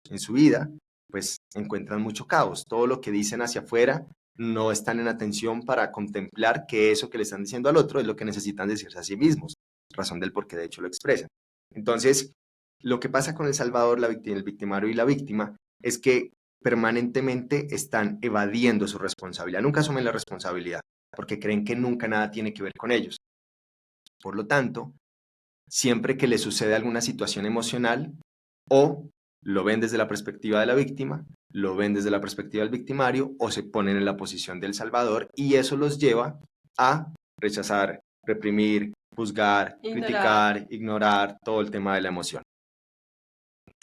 en su vida, pues encuentran mucho caos. Todo lo que dicen hacia afuera no están en atención para contemplar que eso que le están diciendo al otro es lo que necesitan decirse a sí mismos, razón del por qué de hecho lo expresan. Entonces, lo que pasa con el Salvador, el victimario y la víctima es que permanentemente están evadiendo su responsabilidad, nunca asumen la responsabilidad. porque creen que nunca nada tiene que ver con ellos. Por lo tanto, siempre que les sucede alguna situación emocional, o lo ven desde la perspectiva de la víctima, lo ven desde la perspectiva del victimario, o se ponen en la posición del salvador, y eso los lleva a rechazar, reprimir, juzgar, criticar, ignorar todo el tema de la emoción.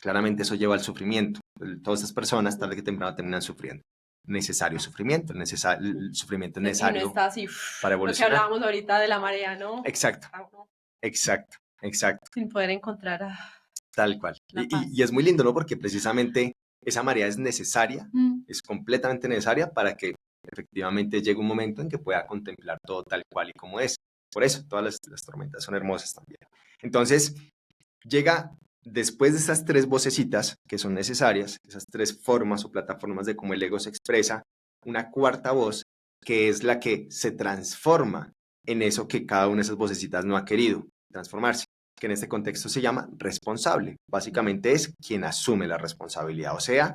Claramente eso lleva al sufrimiento. Todas estas personas, tarde que temprano, terminan sufriendo. Necesario sufrimiento, el sufrimiento es Y uno necesario está así, para lo que evolucionar. hablábamos ahorita de la marea, ¿no? Exacto, exacto, exacto. Sin poder encontrar Tal cual. la paz. Y es muy lindo, ¿no? Porque precisamente esa marea es necesaria, es completamente necesaria para que efectivamente llegue un momento en que pueda contemplar todo tal cual y como es. Por eso todas las tormentas son hermosas también. Entonces, llega después de esas tres vocecitas que son necesarias, esas tres formas o plataformas de cómo el ego se expresa, una cuarta voz que es la que se transforma en eso que cada una de esas vocecitas no ha querido transformarse, que en este contexto se llama responsable. Básicamente es quien asume la responsabilidad, o sea,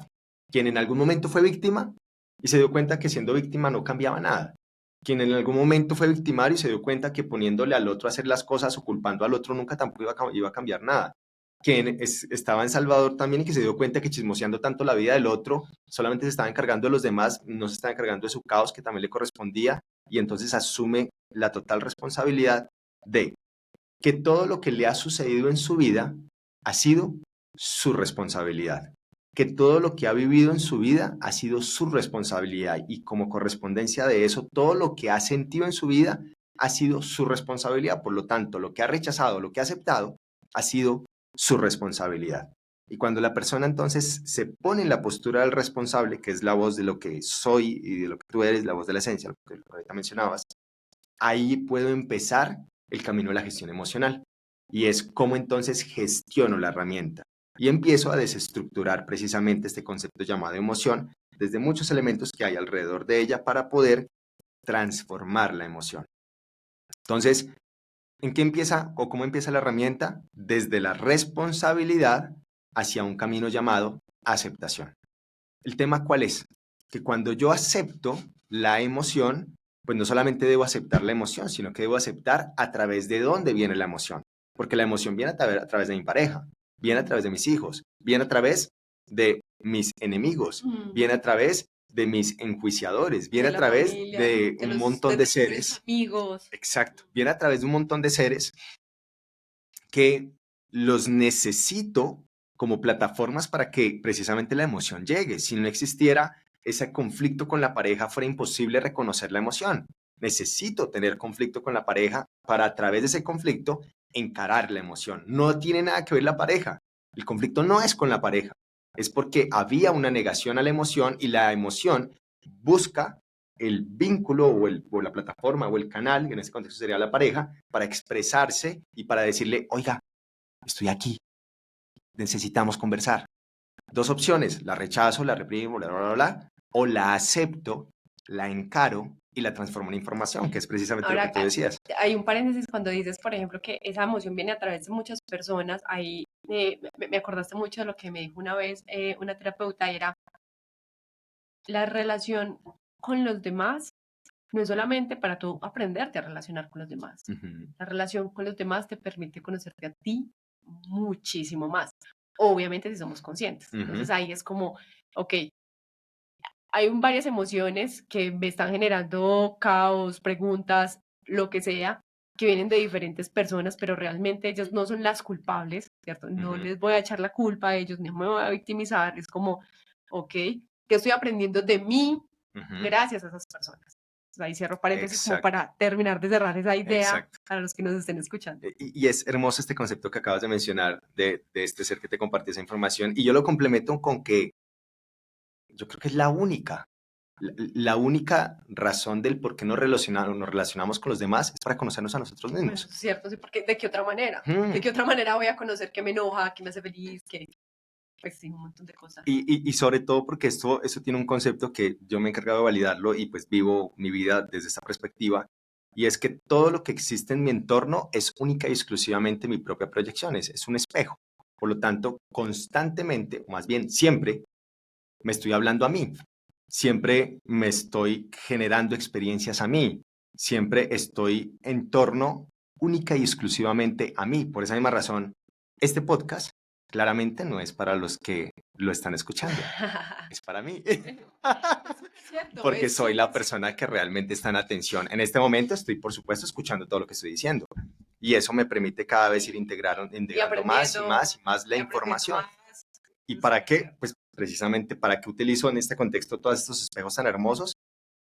quien en algún momento fue víctima y se dio cuenta que siendo víctima no cambiaba nada. Quien en algún momento fue victimario y se dio cuenta que poniéndole al otro a hacer las cosas o culpando al otro nunca tampoco iba a cambiar nada. Quien estaba en Salvador también y que se dio cuenta que chismoseando tanto la vida del otro, solamente se estaba encargando de los demás, no se estaba encargando de su caos que también le correspondía, y entonces asume la total responsabilidad de que todo lo que le ha sucedido en su vida ha sido su responsabilidad, que todo lo que ha vivido en su vida ha sido su responsabilidad, y como correspondencia de eso, todo lo que ha sentido en su vida ha sido su responsabilidad. Por lo tanto, lo que ha rechazado, lo que ha aceptado, ha sido su responsabilidad. Y cuando la persona entonces se pone en la postura del responsable, que es la voz de lo que soy y de lo que tú eres, la voz de la esencia, lo que ahorita mencionabas, ahí puedo empezar el camino de la gestión emocional. Y es cómo entonces gestiono la herramienta. Y empiezo a desestructurar precisamente este concepto llamado emoción desde muchos elementos que hay alrededor de ella para poder transformar la emoción. Entonces, ¿en qué empieza o cómo empieza la herramienta? Desde la responsabilidad hacia un camino llamado aceptación. ¿El tema cuál es? Que cuando yo acepto la emoción, pues no solamente debo aceptar la emoción, sino que debo aceptar a través de dónde viene la emoción. Porque la emoción viene a través de mi pareja, viene a través de mis hijos, viene a través de mis enemigos, viene a través de mis enjuiciadores, viene a través de un montón de seres. Amigos. Exacto, viene a través de un montón de seres que los necesito como plataformas para que precisamente la emoción llegue. Si no existiera ese conflicto con la pareja, fuera imposible reconocer la emoción. Necesito tener conflicto con la pareja para, a través de ese conflicto, encarar la emoción. No tiene nada que ver la pareja. El conflicto no es con la pareja. Es porque había una negación a la emoción, y la emoción busca el vínculo o la plataforma o el canal, que en este contexto sería la pareja, para expresarse y para decirle: oiga, estoy aquí, necesitamos conversar. Dos opciones: la rechazo, la reprimo, bla, bla, bla, bla, o la acepto, la encaro y la transformo en información, que es precisamente lo que tú decías. Hay un paréntesis cuando dices, por ejemplo, que esa emoción viene a través de muchas personas. Ahí me acordaste mucho de lo que me dijo una vez una terapeuta, y era: la relación con los demás no es solamente para tú aprenderte a relacionar con los demás. La relación con los demás te permite conocerte a ti muchísimo más. Obviamente, si somos conscientes. Entonces ahí es como, ok, hay varias emociones que me están generando caos, preguntas, lo que sea, que vienen de diferentes personas, pero realmente ellas no son las culpables, ¿cierto? No les voy a echar la culpa a ellos, no me voy a victimizar. Es como, ok, ¿qué estoy aprendiendo de mí gracias a esas personas? Ahí cierro paréntesis como para terminar de cerrar esa idea para los que nos estén escuchando. Y es hermoso este concepto que acabas de mencionar de este ser que te compartió esa información, y yo lo complemento con que yo creo que es la única razón del por qué nos relacionamos con los demás es para conocernos a nosotros mismos. Eso es cierto, sí, porque ¿de qué otra manera? ¿De qué otra manera voy a conocer qué me enoja, qué me hace feliz, qué? Pues sí, un montón de cosas. Y sobre todo porque esto tiene un concepto que yo me he encargado de validarlo, y pues vivo mi vida desde esta perspectiva, y es que todo lo que existe en mi entorno es única y exclusivamente mi propia proyección, es un espejo. Por lo tanto, constantemente, o más bien siempre, me estoy hablando a mí. Siempre me estoy generando experiencias a mí. siempre estoy en torno única y exclusivamente a mí. Por esa misma razón, este podcast claramente no es para los que lo están escuchando, es para mí. Es cierto, Porque es soy la súper cierto. persona que realmente está en atención. En este momento estoy, por supuesto, escuchando todo lo que estoy diciendo. Y eso me permite cada vez ir Y integrando más y aprendiendo, más y más la y aprendiendo información. más. ¿Y Es para súper qué? cierto. Pues precisamente para qué utilizo en este contexto todos estos espejos tan hermosos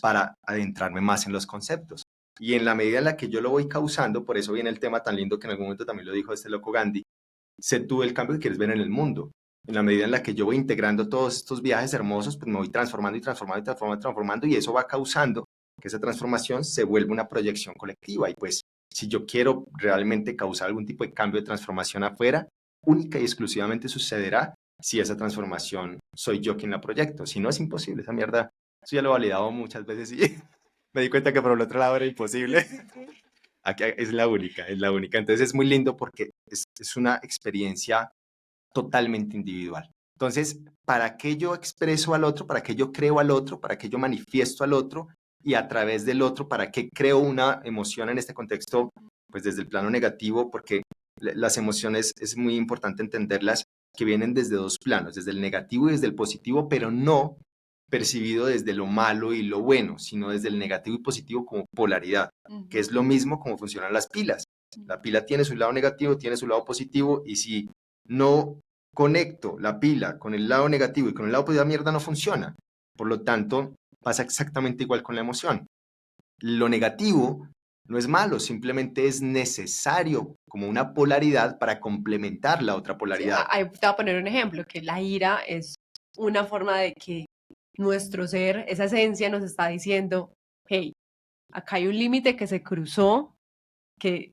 para adentrarme más en los conceptos. Y en la medida en la que yo lo voy causando, por eso viene el tema tan lindo que en algún momento también lo dijo este loco Gandhi, sé tú el cambio que quieres ver en el mundo. En la medida en la que yo voy integrando todos estos viajes hermosos, pues me voy transformando y transformando y transformando y transformando y eso va causando que esa transformación se vuelva una proyección colectiva. Y pues si yo quiero realmente causar algún tipo de cambio de transformación afuera, única y exclusivamente sucederá si esa transformación soy yo quien la proyecto. Si no, es imposible, esa mierda. Eso ya lo he validado muchas veces y me di cuenta que por el otro lado era imposible. Sí, sí, sí. Aquí es la única, es la única. Entonces es muy lindo porque es una experiencia totalmente individual. Entonces, ¿para qué yo expreso al otro? ¿Para qué yo creo al otro? ¿Para qué yo manifiesto al otro? Y a través del otro, ¿para qué creo una emoción en este contexto? Pues desde el plano negativo, porque las emociones es muy importante entenderlas que vienen desde dos planos, desde el negativo y desde el positivo, pero no percibido desde lo malo y lo bueno, sino desde el negativo y positivo como polaridad, que es lo mismo como funcionan las pilas. La pila tiene su lado negativo, tiene su lado positivo, y si no conecto la pila con el lado negativo y con el lado positivo, la mierda no funciona. Por lo tanto, pasa exactamente igual con la emoción. Lo negativo no es malo, simplemente es necesario como una polaridad para complementar la otra Sí, polaridad. ahí te voy a poner un ejemplo, que la ira es una forma de que nuestro ser, esa esencia nos está diciendo, hey, acá hay un límite que se cruzó que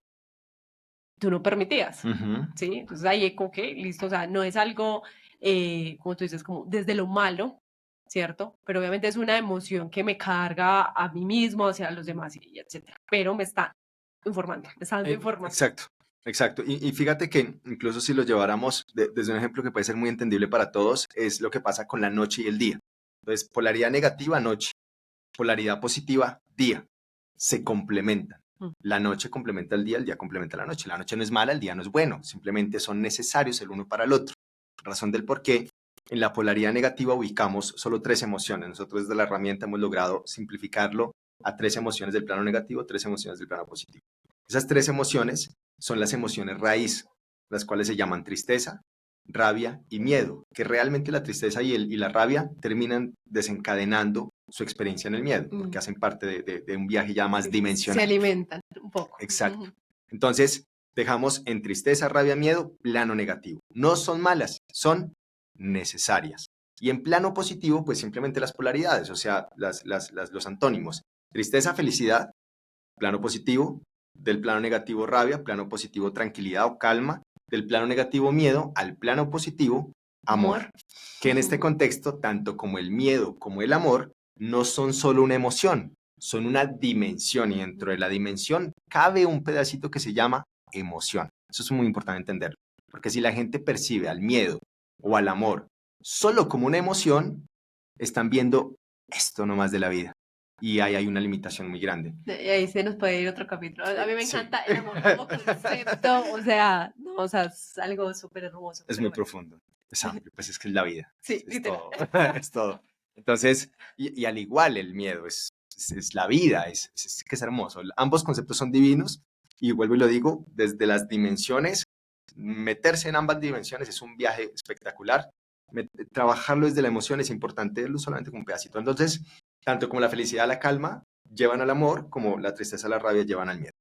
tú no permitías, Ujú. ¿sí? Entonces ahí como que, listo, o sea, no es algo, como tú dices, como desde lo malo, ¿cierto? Pero obviamente es una emoción que me carga a mí mismo, hacia los demás, y etcétera. Pero me está informando, me está dando información. Exacto, exacto. Y fíjate que incluso si lo lleváramos desde un ejemplo que puede ser muy entendible para todos, es lo que pasa con la noche y el día. Entonces, polaridad negativa, noche. Polaridad positiva, día. Se complementan. Mm. La noche complementa el día complementa la noche. La noche no es mala, el día no es bueno. Simplemente son necesarios el uno para el otro. Razón del por qué en la polaridad negativa ubicamos solo tres emociones. Nosotros desde la herramienta hemos logrado simplificarlo a tres emociones del plano negativo, tres emociones del plano positivo. Esas tres emociones son las emociones raíz, las cuales se llaman tristeza, rabia y miedo, que realmente la tristeza y la rabia terminan desencadenando su experiencia en el miedo, porque hacen parte de un viaje ya más Se dimensional. alimentan un poco. Exacto. Entonces, dejamos en tristeza, rabia, miedo, plano negativo. No son malas, son necesarias. Y en plano positivo, pues simplemente las polaridades, o sea, los antónimos. Tristeza, felicidad, plano positivo. Del plano negativo, rabia, plano positivo, tranquilidad o calma. Del plano negativo, miedo, al plano positivo, amor. Que en este contexto, tanto como el miedo como el amor, no son solo una emoción, son una dimensión, y dentro de la dimensión cabe un pedacito que se llama emoción. Eso es muy importante entenderlo, porque si la gente percibe al miedo o al amor solo como una emoción, están viendo esto nomás de la vida, y ahí hay una limitación muy grande. Y ahí se nos puede ir otro capítulo. A mí me Sí. encanta el amor como concepto, o sea, no, o sea, es algo súper hermoso, Es pero muy bueno. profundo, es amplio, pues es que es la vida, Sí, es literal. todo, es todo. Entonces, y al igual el miedo es la vida, es que es hermoso. Ambos conceptos son divinos, y vuelvo y lo digo, desde las dimensiones, meterse en ambas dimensiones es un viaje espectacular. Trabajarlo desde la emoción es importante, verlo solamente como un pedacito. Entonces, tanto como la felicidad, la calma, llevan al amor, como la tristeza, la rabia, llevan al miedo.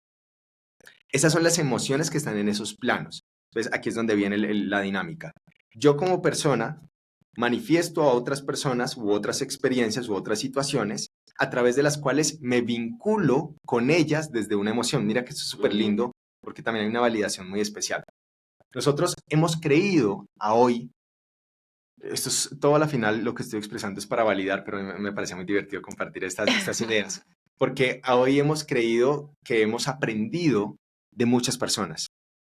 Esas son las emociones que están en esos planos. Entonces, aquí es donde viene la dinámica. Yo como persona manifiesto a otras personas u otras experiencias u otras situaciones a través de las cuales me vinculo con ellas desde una emoción. Mira que esto es súper lindo porque también hay una validación muy especial. Nosotros hemos creído a hoy, esto es todo a la final, lo que estoy expresando es para validar, pero me parece muy divertido compartir estas ideas, porque a hoy hemos creído que hemos aprendido de muchas personas,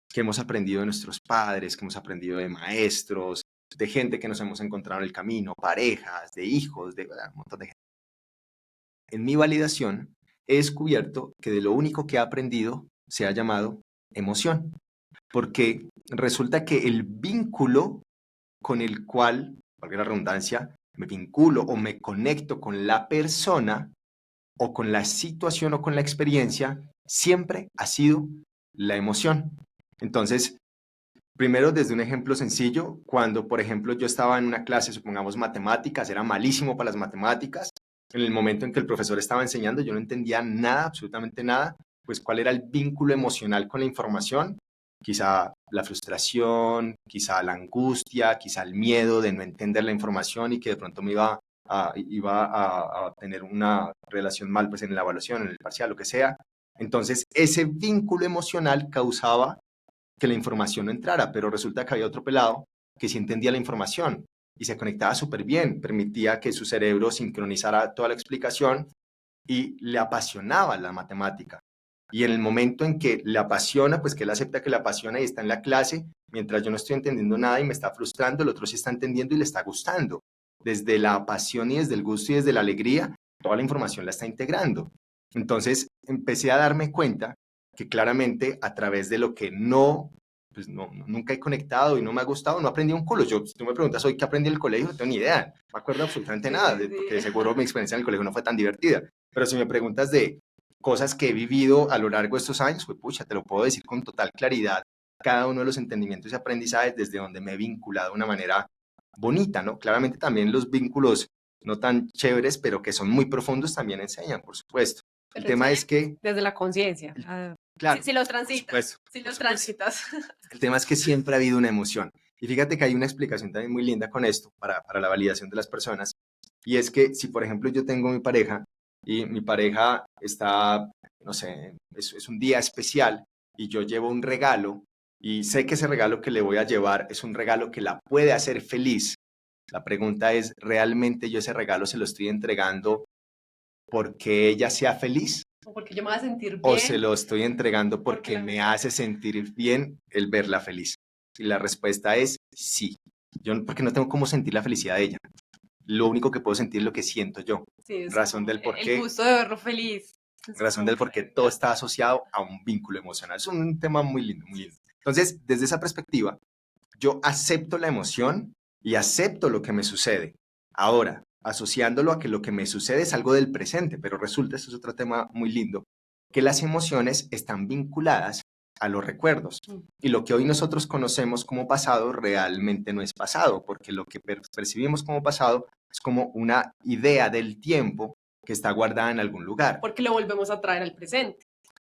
que hemos aprendido de nuestros padres, que hemos aprendido de maestros, de gente que nos hemos encontrado en el camino, parejas, de hijos, de un montón de gente. En mi validación he descubierto que de lo único que he aprendido se ha llamado emoción, porque resulta que el vínculo con el cual, valga la redundancia, me vinculo o me conecto con la persona o con la situación o con la experiencia, siempre ha sido la emoción. Entonces, primero, desde un ejemplo sencillo, cuando, por ejemplo, yo estaba en una clase, supongamos matemáticas, era malísimo para las matemáticas, en el momento en que el profesor estaba enseñando, yo no entendía nada, absolutamente nada, pues cuál era el vínculo emocional con la información, quizá la frustración, quizá la angustia, quizá el miedo de no entender la información y que de pronto me iba a tener una relación mal pues en la evaluación, en el parcial, lo que sea. Entonces, ese vínculo emocional causaba que la información no entrara, pero resulta que había otro pelado que sí entendía la información y se conectaba súper bien, permitía que su cerebro sincronizara toda la explicación y le apasionaba la matemática. Y en el momento en que le apasiona, pues que él acepta que le apasiona y está en la clase, mientras yo no estoy entendiendo nada y me está frustrando, el otro sí está entendiendo y le está gustando. Desde la pasión y desde el gusto y desde la alegría, toda la información la está integrando. Entonces empecé a darme cuenta que claramente a través de lo que pues nunca he conectado y no me ha gustado, no aprendí un culo. Yo, si tú me preguntas hoy qué aprendí en el colegio, no tengo ni idea, no me acuerdo absolutamente Sí, nada, sí, porque sí. seguro mi experiencia en el colegio no fue tan divertida. Pero si me preguntas de cosas que he vivido a lo largo de estos años, pues pucha, te lo puedo decir con total claridad, cada uno de los entendimientos y aprendizajes desde donde me he vinculado de una manera bonita, ¿no? Claramente también los vínculos no tan chéveres, pero que son muy profundos, también enseñan, por supuesto. El Pero tema enseñan es que, desde la conciencia. claro, Si los por transitas, supuesto, si por los supuesto. transitas. El tema es que siempre ha habido una emoción. Y fíjate que hay una explicación también muy linda con esto, para la validación de las personas, y es que si, por ejemplo, yo tengo mi pareja y mi pareja está, no sé, es un día especial y yo llevo un regalo y sé que ese regalo que le voy a llevar es un regalo que la puede hacer feliz. La pregunta es, ¿realmente yo ese regalo se lo estoy entregando porque ella sea feliz O porque yo me voy a sentir o se bien, lo estoy entregando porque porque la me veo. hace sentir bien el verla feliz? Y la respuesta es sí. Yo porque no tengo cómo sentir la felicidad de ella. Lo único que puedo sentir es lo que siento yo. Sí, es Razón como del por el qué, gusto de verlo feliz. Es razón como, del por qué todo está asociado a un vínculo emocional. Es un tema muy lindo, muy lindo. Entonces, desde esa perspectiva, yo acepto la emoción y acepto lo que me sucede. Ahora, asociándolo a que lo que me sucede es algo del presente, pero resulta, esto es otro tema muy lindo, que las emociones están vinculadas a los recuerdos. Y lo que hoy nosotros conocemos como pasado realmente no es pasado, porque lo que percibimos como pasado es como una idea del tiempo que está guardada en algún lugar. porque lo volvemos a traer al presente.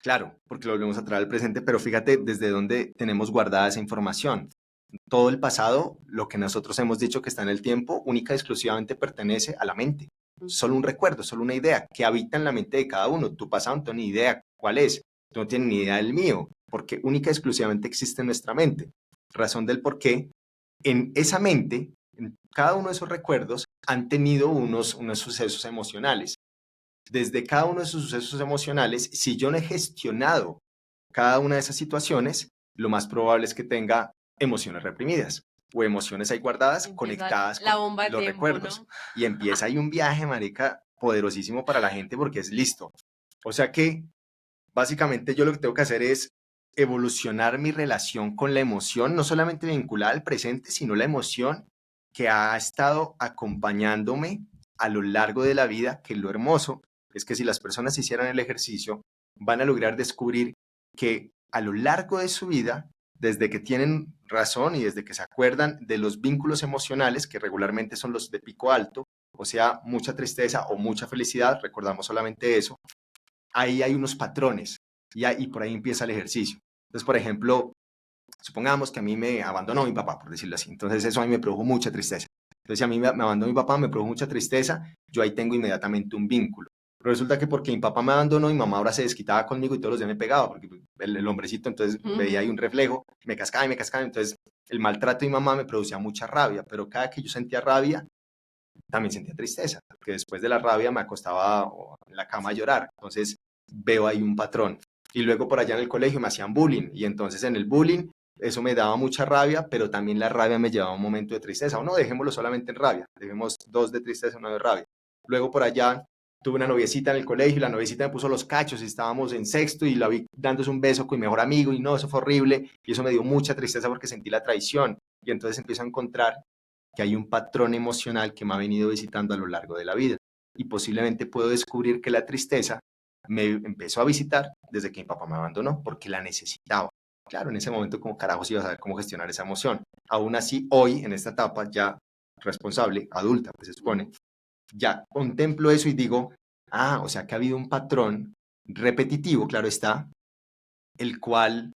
Claro, porque lo volvemos a traer al presente, pero fíjate desde dónde tenemos guardada esa información. Todo el pasado, lo que nosotros hemos dicho que está en el tiempo, única y exclusivamente pertenece a la mente. Solo un recuerdo, solo una idea que habita en la mente de cada uno. Tu pasado no tienes ni idea cuál es, tú no tienes ni idea del mío, porque única y exclusivamente existe en nuestra mente. Razón del por qué en esa mente, en cada uno de esos recuerdos, han tenido unos sucesos emocionales. Desde cada uno de esos sucesos emocionales, si yo no he gestionado cada una de esas situaciones, lo más probable es que tenga emociones reprimidas o emociones ahí guardadas Empieza conectadas la con bomba de los tiempo, recuerdos. ¿no? Y empieza ahí un viaje, marica, poderosísimo para la gente porque es listo. O sea que básicamente yo lo que tengo que hacer es evolucionar mi relación con la emoción, no solamente vinculada al presente, sino la emoción que ha estado acompañándome a lo largo de la vida, que lo hermoso es que si las personas hicieran el ejercicio, van a lograr descubrir que a lo largo de su vida, desde que tienen razón y desde que se acuerdan de los vínculos emocionales, que regularmente son los de pico alto, o sea, mucha tristeza o mucha felicidad, recordamos solamente eso, ahí hay unos patrones y por ahí empieza el ejercicio. Entonces, por ejemplo, supongamos que a mí me abandonó mi papá, por decirlo así. Entonces, eso a mí me produjo mucha tristeza. Entonces, si a mí me abandonó mi papá, me produjo mucha tristeza, yo ahí tengo inmediatamente un vínculo. Pero resulta que porque mi papá me abandonó, mi mamá ahora se desquitaba conmigo y todos los días me pegaba, porque el hombrecito entonces veía ahí un reflejo, me cascaba y me cascaba. Entonces, el maltrato de mi mamá me producía mucha rabia, pero cada que yo sentía rabia, también sentía tristeza, porque después de la rabia me acostaba en la cama a llorar. Entonces veo ahí un patrón. Y luego por allá en el colegio me hacían bullying y entonces en el bullying eso me daba mucha rabia, pero también la rabia me llevaba a un momento de tristeza. O no, dejémoslo solamente en rabia, dejemos dos de tristeza, uno de rabia. Luego por allá tuve una noviecita en el colegio y la noviecita me puso los cachos y estábamos en sexto y la vi dándose un beso con mi mejor amigo y no, eso fue horrible y eso me dio mucha tristeza porque sentí la traición y entonces empiezo a encontrar que hay un patrón emocional que me ha venido visitando a lo largo de la vida y posiblemente puedo descubrir que la tristeza me empezó a visitar desde que mi papá me abandonó porque la necesitaba. Claro, en ese momento como carajos iba a saber cómo gestionar esa emoción. Aún así, hoy, en esta etapa ya responsable, adulta, pues se supone, ya contemplo eso y digo, ah, o sea que ha habido un patrón repetitivo, claro está, el cual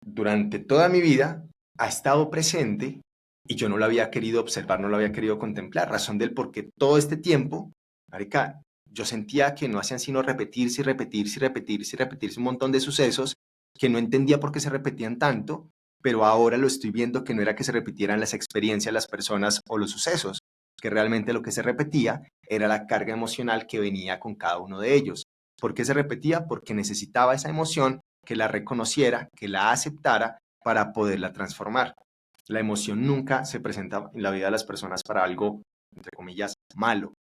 durante toda mi vida ha estado presente y yo no lo había querido observar, no lo había querido contemplar, razón del por qué todo este tiempo, marica, yo sentía que no hacían sino repetirse y repetirse y repetirse y repetirse un montón de sucesos que no entendía por qué se repetían tanto, pero ahora lo estoy viendo que no era que se repitieran las experiencias, las personas o los sucesos, que realmente lo que se repetía era la carga emocional que venía con cada uno de ellos. ¿Por qué se repetía? Porque necesitaba esa emoción que la reconociera, que la aceptara para poderla transformar. La emoción nunca se presenta en la vida de las personas para algo, entre comillas, malo.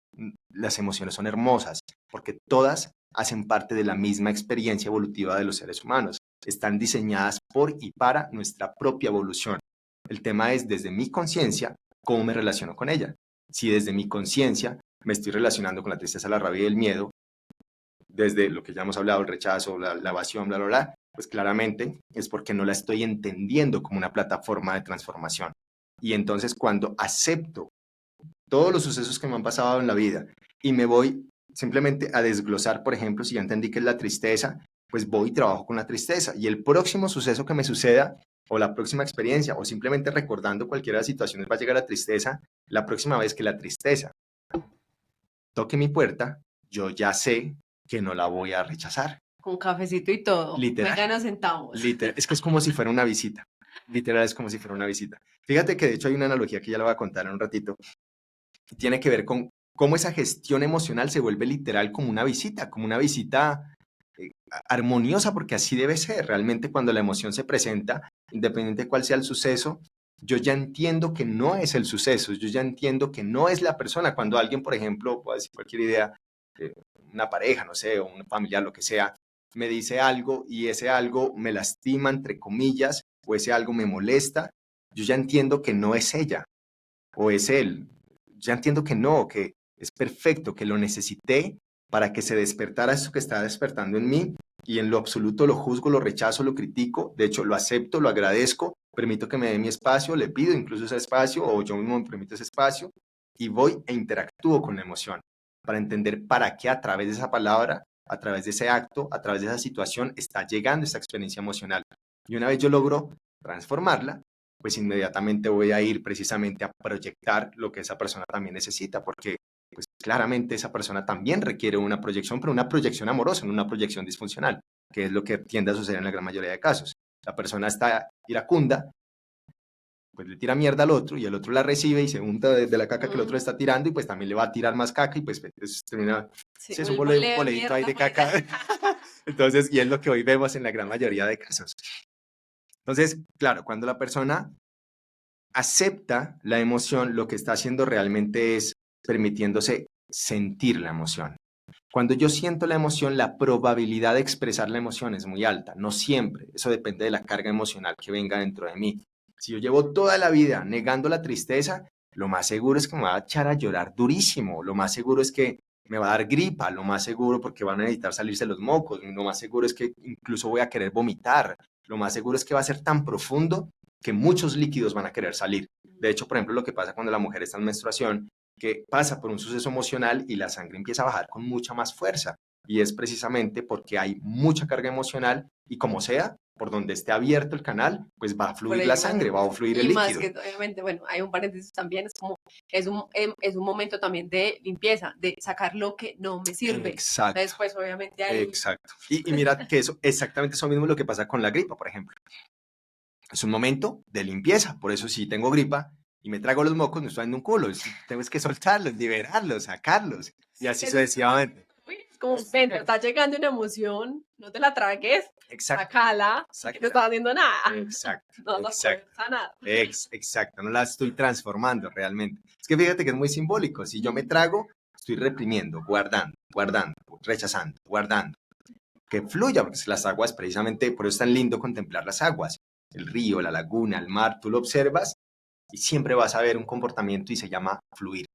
Las emociones son hermosas porque todas hacen parte de la misma experiencia evolutiva de los seres humanos. Están diseñadas por y para nuestra propia evolución. El tema es desde mi conciencia, cómo me relaciono con ella. Si desde mi conciencia me estoy relacionando con la tristeza, la rabia y el miedo, desde lo que ya hemos hablado, el rechazo, la evasión, bla, bla, bla, pues claramente es porque no la estoy entendiendo como una plataforma de transformación. Y entonces cuando acepto todos los sucesos que me han pasado en la vida y me voy simplemente a desglosar, por ejemplo, si ya entendí que es la tristeza, pues voy y trabajo con la tristeza. Y el próximo suceso que me suceda, o la próxima experiencia, o simplemente recordando cualquiera de las situaciones va a llegar la tristeza, la próxima vez que la tristeza toque mi puerta, yo ya sé que no la voy a rechazar. Con cafecito y todo. Literal. Venga, nos sentamos. Literal. Es que es como si fuera una visita. Literal, es como si fuera una visita. Fíjate que de hecho hay una analogía que ya la voy a contar en un ratito. Tiene que ver con cómo esa gestión emocional se vuelve literal como una visita armoniosa, porque así debe ser. Realmente cuando la emoción se presenta, independiente de cuál sea el suceso, yo ya entiendo que no es el suceso, yo ya entiendo que no es la persona. Cuando alguien, por ejemplo, puedo decir cualquier idea, una pareja, no sé, o un familiar, lo que sea, me dice algo y ese algo me lastima, entre comillas, o ese algo me molesta, yo ya entiendo que no es ella o es él. Ya entiendo que no, que es perfecto, que lo necesité para que se despertara eso que está despertando en mí y en lo absoluto lo juzgo, lo rechazo, lo critico, de hecho lo acepto, lo agradezco, permito que me dé mi espacio, le pido incluso ese espacio o yo mismo me permito ese espacio y voy e interactúo con la emoción para entender para qué a través de esa palabra, a través de ese acto, a través de esa situación está llegando esta experiencia emocional. Y una vez yo logro transformarla, pues inmediatamente voy a ir precisamente a proyectar lo que esa persona también necesita, porque pues claramente esa persona también requiere una proyección, pero una proyección amorosa, no una proyección disfuncional, que es lo que tiende a suceder en la gran mayoría de casos. La persona está iracunda, pues le tira mierda al otro y el otro la recibe y se unta de la caca que el otro le está tirando y pues también le va a tirar más caca y pues termina, Sí, sí, es un boleto ahí de caca. Entonces, y es lo que hoy vemos en la gran mayoría de casos. Entonces, claro, cuando la persona acepta la emoción, lo que está haciendo realmente es permitiéndose sentir la emoción. Cuando yo siento la emoción, la probabilidad de expresar la emoción es muy alta, no siempre, eso depende de la carga emocional que venga dentro de mí. Si yo llevo toda la vida negando la tristeza, lo más seguro es que me va a echar a llorar durísimo, lo más seguro es que me va a dar gripa, lo más seguro porque van a necesitar salirse los mocos, lo más seguro es que incluso voy a querer vomitar, lo más seguro es que va a ser tan profundo que muchos líquidos van a querer salir. De hecho, por ejemplo, lo que pasa cuando la mujer está en menstruación, que pasa por un suceso emocional y la sangre empieza a bajar con mucha más fuerza. Y es precisamente porque hay mucha carga emocional y como sea, por donde esté abierto el canal, pues va a fluir la sangre, va a fluir el líquido. Y más que obviamente, bueno, hay un paréntesis también, es como, es un momento también de limpieza, de sacar lo que no me sirve. Exacto. Después, obviamente, hay... Exacto. Y mira que eso, exactamente eso mismo es lo que pasa con la gripa, por ejemplo. Es un momento de limpieza, por eso si tengo gripa y me trago los mocos, no estoy dando un culo, tengo que soltarlos, liberarlos, sacarlos, y así sucesivamente. Es como, ven, te está llegando una emoción, no te la tragues, sacala, que no estás haciendo nada. Exacto. No la puedes sanar. Exacto, no la estoy transformando realmente. Es que fíjate que es muy simbólico, si yo me trago, estoy reprimiendo, guardando, guardando, rechazando, guardando. Que fluya, porque las aguas, precisamente, por eso es tan lindo contemplar las aguas. El río, la laguna, el mar, tú lo observas y siempre vas a ver un comportamiento y se llama fluir.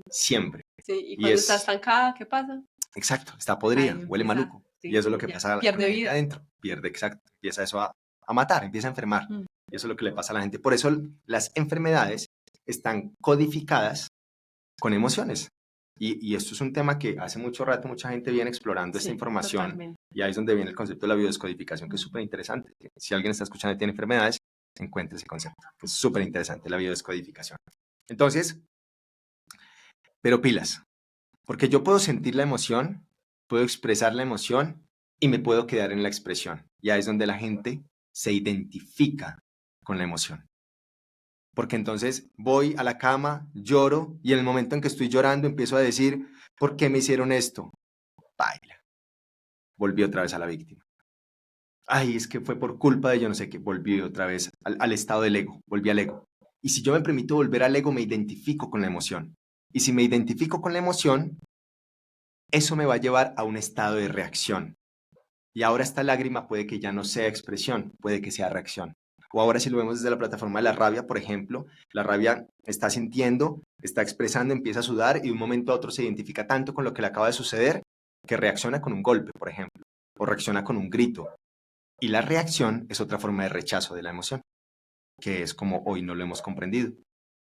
Siempre. Sí, y Y cuando está es, estancada, ¿qué pasa? exacto, está podrida, Ahí huele empieza, maluco. sí, Y eso es lo que ya, pasa con pierde la gente vida. adentro. Pierde, exacto. Empieza eso a matar, empieza a enfermar. Mm. Y eso es lo que le pasa a la gente. Por eso las enfermedades están codificadas con emociones. Y esto es un tema que hace mucho rato mucha gente viene explorando esta Sí, información. totalmente. Y ahí es donde viene el concepto de la biodescodificación, que es súper interesante. Si alguien está escuchando y tiene enfermedades, encuentre ese concepto, que es súper interesante, la biodescodificación. Entonces, pero pilas, porque yo puedo sentir la emoción, puedo expresar la emoción y me puedo quedar en la expresión. Y ahí es donde la gente se identifica con la emoción. Porque entonces voy a la cama, lloro y en el momento en que estoy llorando empiezo a decir, ¿por qué me hicieron esto? Baila. Volví otra vez a la víctima. Ay, es que fue por culpa de yo no sé qué. Volví otra vez al estado del ego, volví al ego. Y si yo me permito volver al ego, me identifico con la emoción. Y si me identifico con la emoción, eso me va a llevar a un estado de reacción. Y ahora esta lágrima puede que ya no sea expresión, puede que sea reacción. O ahora si lo vemos desde la plataforma de la rabia, por ejemplo, la rabia está sintiendo, está expresando, empieza a sudar y de un momento a otro se identifica tanto con lo que le acaba de suceder que reacciona con un golpe, por ejemplo, o reacciona con un grito. Y la reacción es otra forma de rechazo de la emoción, que es como hoy no lo hemos comprendido.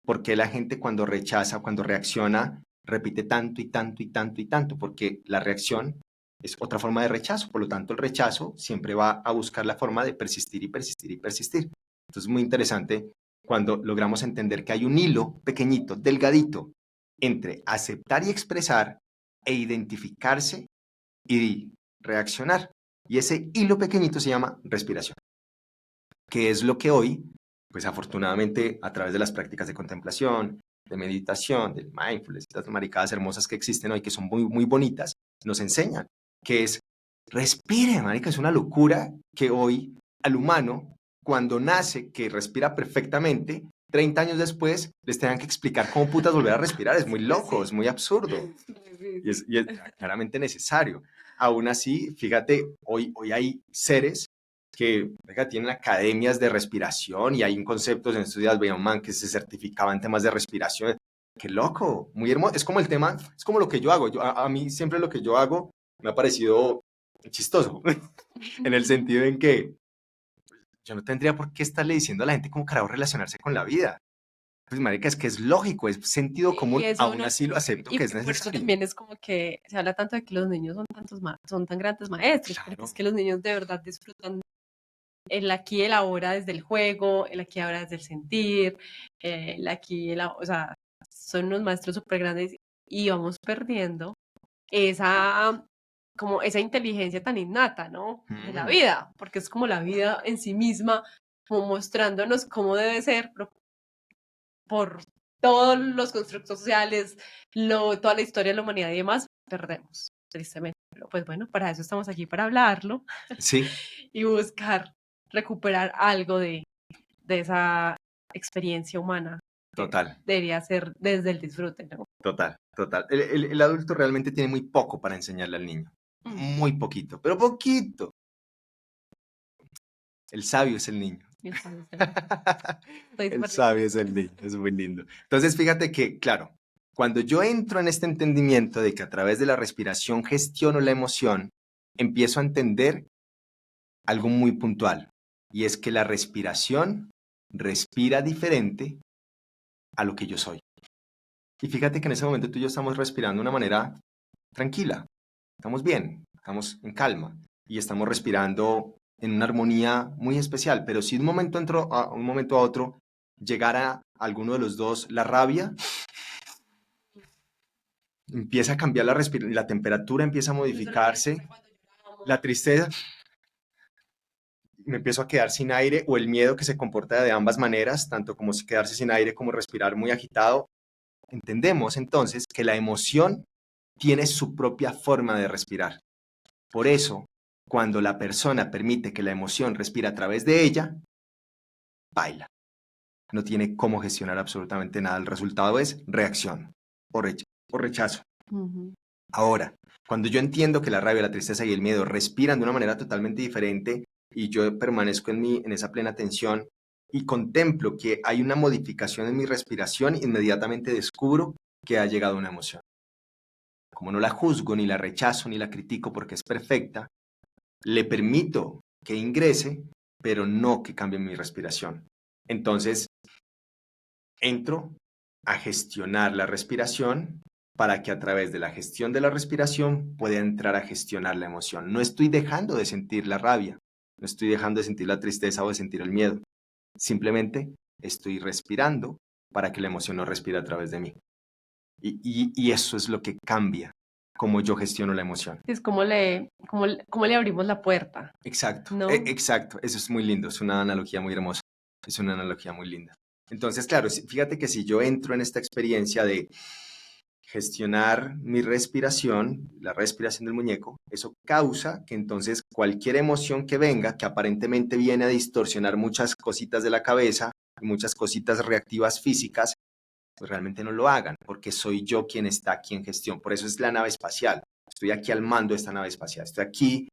¿Por qué la gente cuando rechaza, cuando reacciona, repite tanto y tanto y tanto y tanto? Porque la reacción es otra forma de rechazo, por lo tanto el rechazo siempre va a buscar la forma de persistir y persistir y persistir. Entonces es muy interesante cuando logramos entender que hay un hilo pequeñito, delgadito, entre aceptar y expresar e identificarse y reaccionar. Y ese hilo pequeñito se llama respiración, que es lo que hoy, pues afortunadamente a través de las prácticas de contemplación, de meditación, del mindfulness, estas maricadas hermosas que existen hoy, que son muy, muy bonitas, nos enseñan, que es respire, marica, es una locura que hoy al humano, cuando nace, que respira perfectamente, 30 años después les tengan que explicar cómo putas volver a respirar, es muy loco, es muy absurdo, y es claramente necesario. Aún así, fíjate, hoy hay seres que venga, tienen academias de respiración y hay un concepto, en estos días veía un man que se certificaba en temas de respiración. Qué loco, muy hermoso. Es como el tema, es como lo que yo hago. A mí siempre lo que yo hago me ha parecido chistoso, en el sentido en que yo no tendría por qué estarle diciendo a la gente cómo carajo relacionarse con la vida. Pues marica, es que es lógico, es sentido Y común, eso aún uno, así lo acepto y que es por eso necesario. también es como que se habla tanto de que los niños son son tan grandes maestros, porque Claro, es que los niños de verdad disfrutan el aquí y el ahora desde el juego, el aquí y ahora desde el sentir, el aquí y el o sea, son unos maestros súper grandes y vamos perdiendo esa, como esa inteligencia tan innata, ¿no? De la mm, vida, porque es como la vida en sí misma, como mostrándonos cómo debe ser por todos los constructos sociales, toda la historia de la humanidad y demás, perdemos, tristemente. Pero pues bueno, para eso estamos aquí, para hablarlo sí, y buscar recuperar algo de esa experiencia humana que total. debería ser desde el disfrute, ¿no? Total, total. El adulto realmente tiene muy poco para enseñarle al niño. Mm, Muy poquito, pero poquito. El sabio es el niño. y el sabio es el niño. Estoy El súper de sabio es acuerdo. el niño, es muy lindo. Entonces, fíjate que, claro, cuando yo entro en este entendimiento de que a través de la respiración gestiono la emoción, empiezo a entender algo muy puntual, y es que la respiración respira diferente a lo que yo soy. Y fíjate que en ese momento tú y yo estamos respirando de una manera tranquila. Estamos bien, estamos en calma y estamos respirando en una armonía muy especial, pero si de un momento a otro llegara alguno de los dos la rabia, empieza a cambiar la temperatura, empieza a Incluso la modificarse, tristeza cuando la lloramos. tristeza, me empiezo a quedar sin aire o el miedo que se comporta de ambas maneras, tanto como quedarse sin aire como respirar muy agitado. Entendemos entonces que la emoción tiene su propia forma de respirar. Por eso, cuando la persona permite que la emoción respire a través de ella, baila. No tiene cómo gestionar absolutamente nada. El resultado es reacción o rechazo. Ujú. Ahora, cuando yo entiendo que la rabia, la tristeza y el miedo respiran de una manera totalmente diferente y yo permanezco en esa plena atención y contemplo que hay una modificación en mi respiración, inmediatamente descubro que ha llegado una emoción. Como no la juzgo, ni la rechazo, ni la critico porque es perfecta, le permito que ingrese, pero no que cambie mi respiración. Entonces, entro a gestionar la respiración para que a través de la gestión de la respiración pueda entrar a gestionar la emoción. No estoy dejando de sentir la rabia, no estoy dejando de sentir la tristeza o de sentir el miedo. Simplemente estoy respirando para que la emoción no respire a través de mí. Y eso es lo que cambia cómo yo gestiono la emoción. Es como le abrimos la puerta, Exacto, ¿no? exacto. Eso es muy lindo, es una analogía muy hermosa, es una analogía muy linda. Entonces, claro, fíjate que si yo entro en esta experiencia de gestionar mi respiración, la respiración del muñeco, eso causa que entonces cualquier emoción que venga, que aparentemente viene a distorsionar muchas cositas de la cabeza, muchas cositas reactivas físicas, pues realmente no lo hagan, porque soy yo quien está aquí en gestión. Por eso es la nave espacial. Estoy aquí al mando de esta nave espacial. Estoy aquí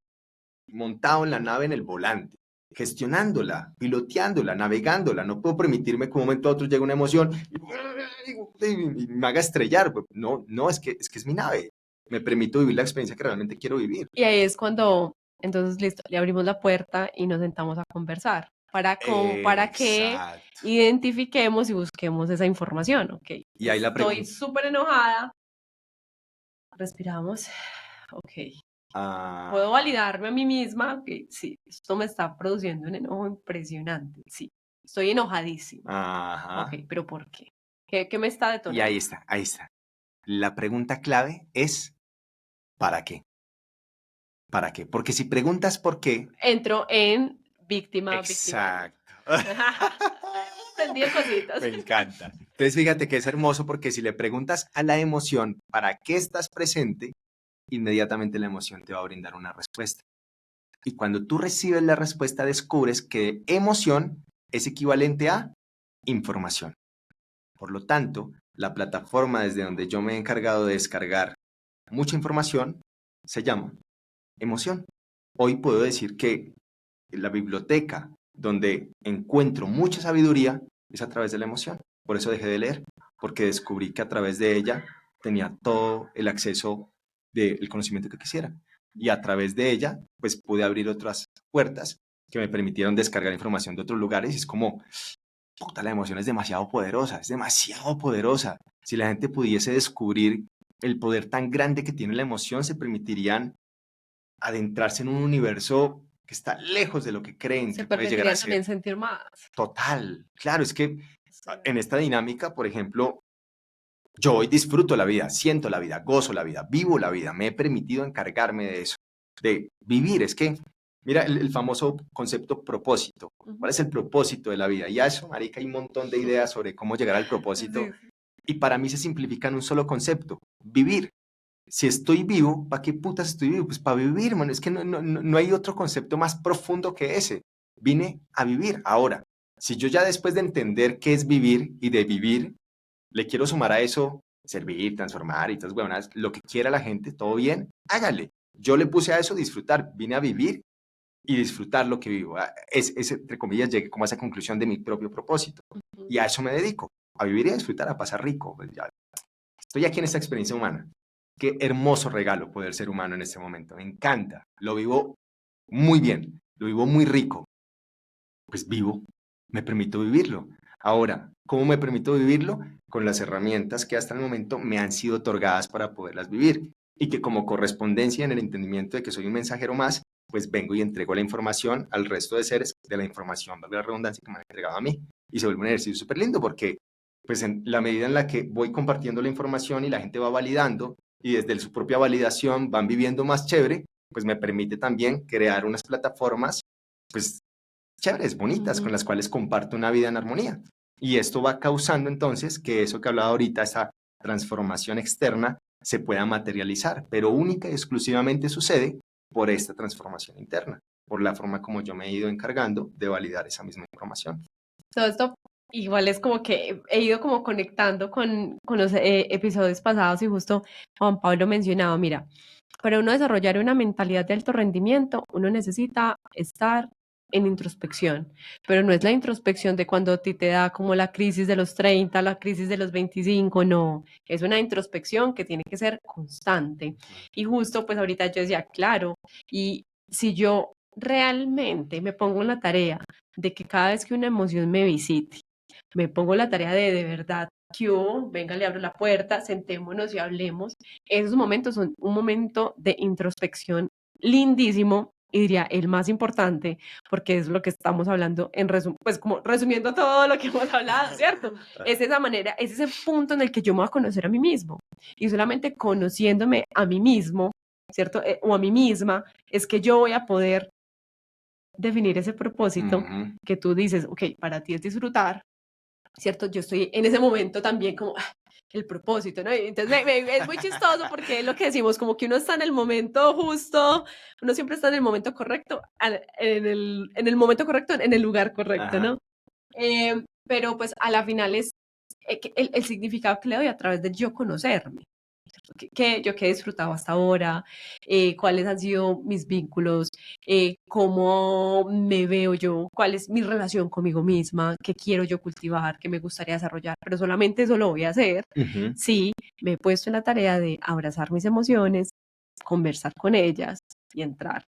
montado en la nave en el volante, gestionándola, piloteándola, navegándola. No puedo permitirme que un momento a otro llegue una emoción y me haga estrellar. No, no, es mi nave. Me permito vivir la experiencia que realmente quiero vivir. Y ahí es cuando, entonces, listo, le abrimos la puerta y nos sentamos a conversar para que Exacto. identifiquemos y busquemos esa información, ¿ok? Y ahí la Estoy pregunta. súper enojada, respiramos, ok. Puedo validarme a mí misma que sí, esto me está produciendo un enojo impresionante, sí, estoy enojadísima, ok, Ajá. pero ¿por qué? ¿Qué me está Y ahí detonando? está, ahí está. La pregunta clave es ¿para qué? ¿Para qué? Porque si preguntas por qué, Entro en víctima, victimario. exacto. Entendí cositas. Me encanta. Entonces, fíjate que es hermoso porque si le preguntas a la emoción para qué estás presente, inmediatamente la emoción te va a brindar una respuesta. Y cuando tú recibes la respuesta, descubres que emoción es equivalente a información. Por lo tanto, la plataforma desde donde yo me he encargado de descargar mucha información se llama emoción. Hoy puedo decir que la biblioteca donde encuentro mucha sabiduría es a través de la emoción. Por eso dejé de leer, porque descubrí que a través de ella tenía todo el acceso del conocimiento que quisiera. Y a través de ella, pues pude abrir otras puertas que me permitieron descargar información de otros lugares. Y es como, puta, la emoción es demasiado poderosa, es demasiado poderosa. Si la gente pudiese descubrir el poder tan grande que tiene la emoción, se permitirían adentrarse en un universo que está lejos de lo que creen Se que puede llegar a permitirían también ser. sentir más. Total. Claro, es que Sí. en esta dinámica, por ejemplo, yo hoy disfruto la vida, siento la vida, gozo la vida, vivo la vida, me he permitido encargarme de eso, de vivir. Es que, mira, el famoso concepto propósito. ¿Cuál Ujú. es el propósito de la vida? Y a eso, marica, hay un montón de ideas sobre cómo llegar al propósito. Sí, Y para mí se simplifica en un solo concepto, vivir. Si estoy vivo, ¿para qué putas estoy vivo? Pues para vivir, hermano. Es que no hay otro concepto más profundo que ese. Vine a vivir. Ahora, si yo ya después de entender qué es vivir y de vivir, le quiero sumar a eso servir, transformar y todas huevonadas, lo que quiera la gente, todo bien, hágale. Yo le puse a eso disfrutar. Vine a vivir y disfrutar lo que vivo. Entre comillas, llegué como a esa conclusión de mi propio propósito. ujú. Y a eso me dedico, a vivir y a disfrutar, a pasar rico. Pues ya, estoy aquí en esta experiencia humana. Qué hermoso regalo poder ser humano en este momento. Me encanta. Lo vivo muy bien. Lo vivo muy rico. Pues vivo. Me permito vivirlo. Ahora, ¿cómo me permito vivirlo? Con las herramientas que hasta el momento me han sido otorgadas para poderlas vivir. Y que como correspondencia en el entendimiento de que soy un mensajero más, pues vengo y entrego la información al resto de seres de la información, valga la redundancia, que me han entregado a mí. Y se vuelve un ejercicio súper lindo porque pues en la medida en la que voy compartiendo la información y la gente va validando y desde su propia validación van viviendo más chévere, pues me permite también crear unas plataformas, pues chéveres, bonitas, con las Ujú. cuales comparto una vida en armonía. Y esto va causando entonces que eso que hablaba ahorita, esa transformación externa, se pueda materializar, pero única y exclusivamente sucede por esta transformación interna, por la forma como yo me he ido encargando de validar esa misma información. Todo esto igual es como que he ido como conectando con los episodios pasados y justo Juan Pablo mencionaba, mira, para uno desarrollar una mentalidad de alto rendimiento, uno necesita estar en introspección, pero no es la introspección de cuando a ti te da como la crisis de los 30, la crisis de los 25, no, es una introspección que tiene que ser constante. Y justo pues ahorita yo decía, claro, y si yo realmente me pongo en la tarea de que cada vez que una emoción me visite, me pongo la tarea de verdad, que venga, le abro la puerta, sentémonos y hablemos. Esos momentos son un momento de introspección lindísimo y diría el más importante, porque es lo que estamos hablando en resumen, pues como resumiendo todo lo que hemos hablado, ¿cierto? Es esa manera, es ese punto en el que yo me voy a conocer a mí mismo y solamente conociéndome a mí mismo, ¿cierto? O a mí misma, es que yo voy a poder definir ese propósito que tú dices, ok, para ti es disfrutar, ¿cierto? Yo estoy en ese momento también como el propósito, ¿no? Y entonces es muy chistoso porque es lo que decimos, como que uno está en el momento justo, uno siempre está en el momento correcto, en el momento correcto, en el lugar correcto, ¿no? Pero pues a la final es el significado que le doy a través de yo conocerme. Yo que he disfrutado hasta ahora, cuáles han sido mis vínculos, cómo me veo yo, cuál es mi relación conmigo misma, qué quiero yo cultivar, qué me gustaría desarrollar, pero solamente eso lo voy a hacer si me he puesto en la tarea de abrazar mis emociones, conversar con ellas y entrar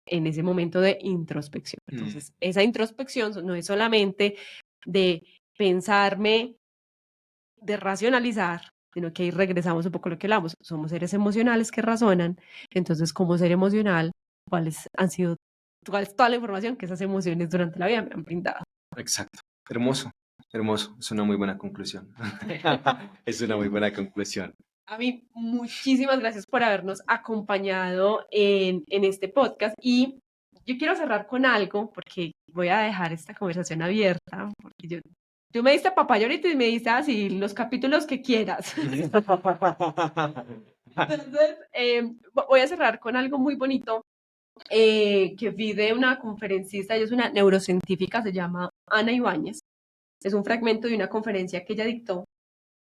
en ese momento de introspección. Entonces, esa introspección no es solamente de pensarme, de racionalizar, sino que ahí regresamos un poco a lo que hablamos. Somos seres emocionales que razonan. Entonces, como ser emocional, cuál es toda la información que esas emociones durante la vida me han brindado? Exacto. Hermoso, hermoso. Es una muy buena conclusión. Es una muy buena conclusión. A mí, muchísimas gracias por habernos acompañado en este podcast y yo quiero cerrar con algo porque voy a dejar esta conversación abierta porque tú me diste papaya ahorita y me diste así los capítulos que quieras. Entonces, voy a cerrar con algo muy bonito que vi de una conferencista, ella es una neurocientífica, se llama Ana Ibáñez. Es un fragmento de una conferencia que ella dictó.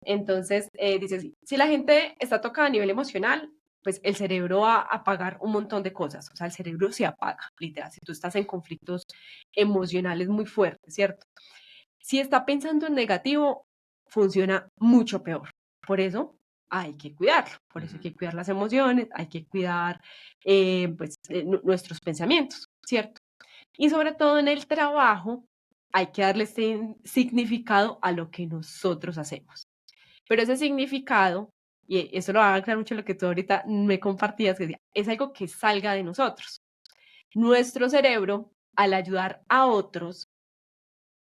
Entonces, dice así, si la gente está tocada a nivel emocional, pues el cerebro va a apagar un montón de cosas. O sea, el cerebro se apaga, literal, si tú estás en conflictos emocionales muy fuertes, ¿cierto? Si está pensando en negativo, funciona mucho peor. Por eso hay que cuidarlo, por eso hay que cuidar las emociones, hay que cuidar nuestros pensamientos, ¿cierto? Y sobre todo en el trabajo, hay que darle significado a lo que nosotros hacemos. Pero ese significado, y eso lo va a aclarar mucho lo que tú ahorita me compartías, que decía, es algo que salga de nosotros. Nuestro cerebro, al ayudar a otros,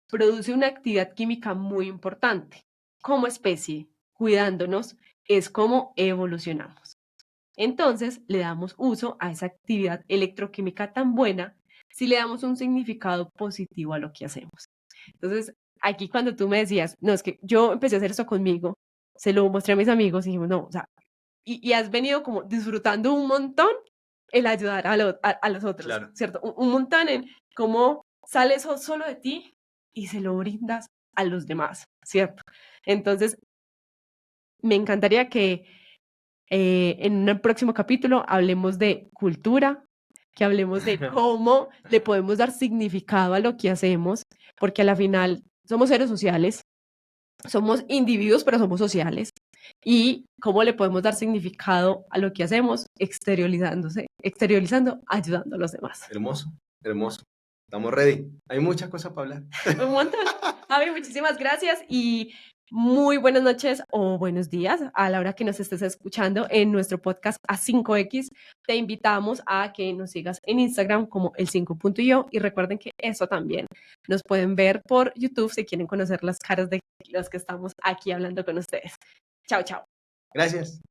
produce una actividad química muy importante. Como especie, cuidándonos, es como evolucionamos. Entonces, le damos uso a esa actividad electroquímica tan buena si le damos un significado positivo a lo que hacemos. Entonces, aquí cuando tú me decías, no, es que yo empecé a hacer eso conmigo, se lo mostré a mis amigos y dijimos, no, o sea, y has venido como disfrutando un montón el ayudar a los otros, claro. ¿Cierto? Un montón en cómo sale eso solo de ti y se lo brindas a los demás, ¿cierto? Entonces, me encantaría que en un próximo capítulo hablemos de cultura, que hablemos de cómo le podemos dar significado a lo que hacemos, porque a la final somos seres sociales, somos individuos, pero somos sociales, y cómo le podemos dar significado a lo que hacemos, exteriorizando, ayudando a los demás. Hermoso, hermoso. Estamos ready. Hay muchas cosas para hablar. Un montón. Javi, muchísimas gracias y muy buenas noches o buenos días a la hora que nos estés escuchando en nuestro podcast A5X. Te invitamos a que nos sigas en Instagram como el5.io y recuerden que eso también nos pueden ver por YouTube si quieren conocer las caras de los que estamos aquí hablando con ustedes. Chao, chao. Gracias.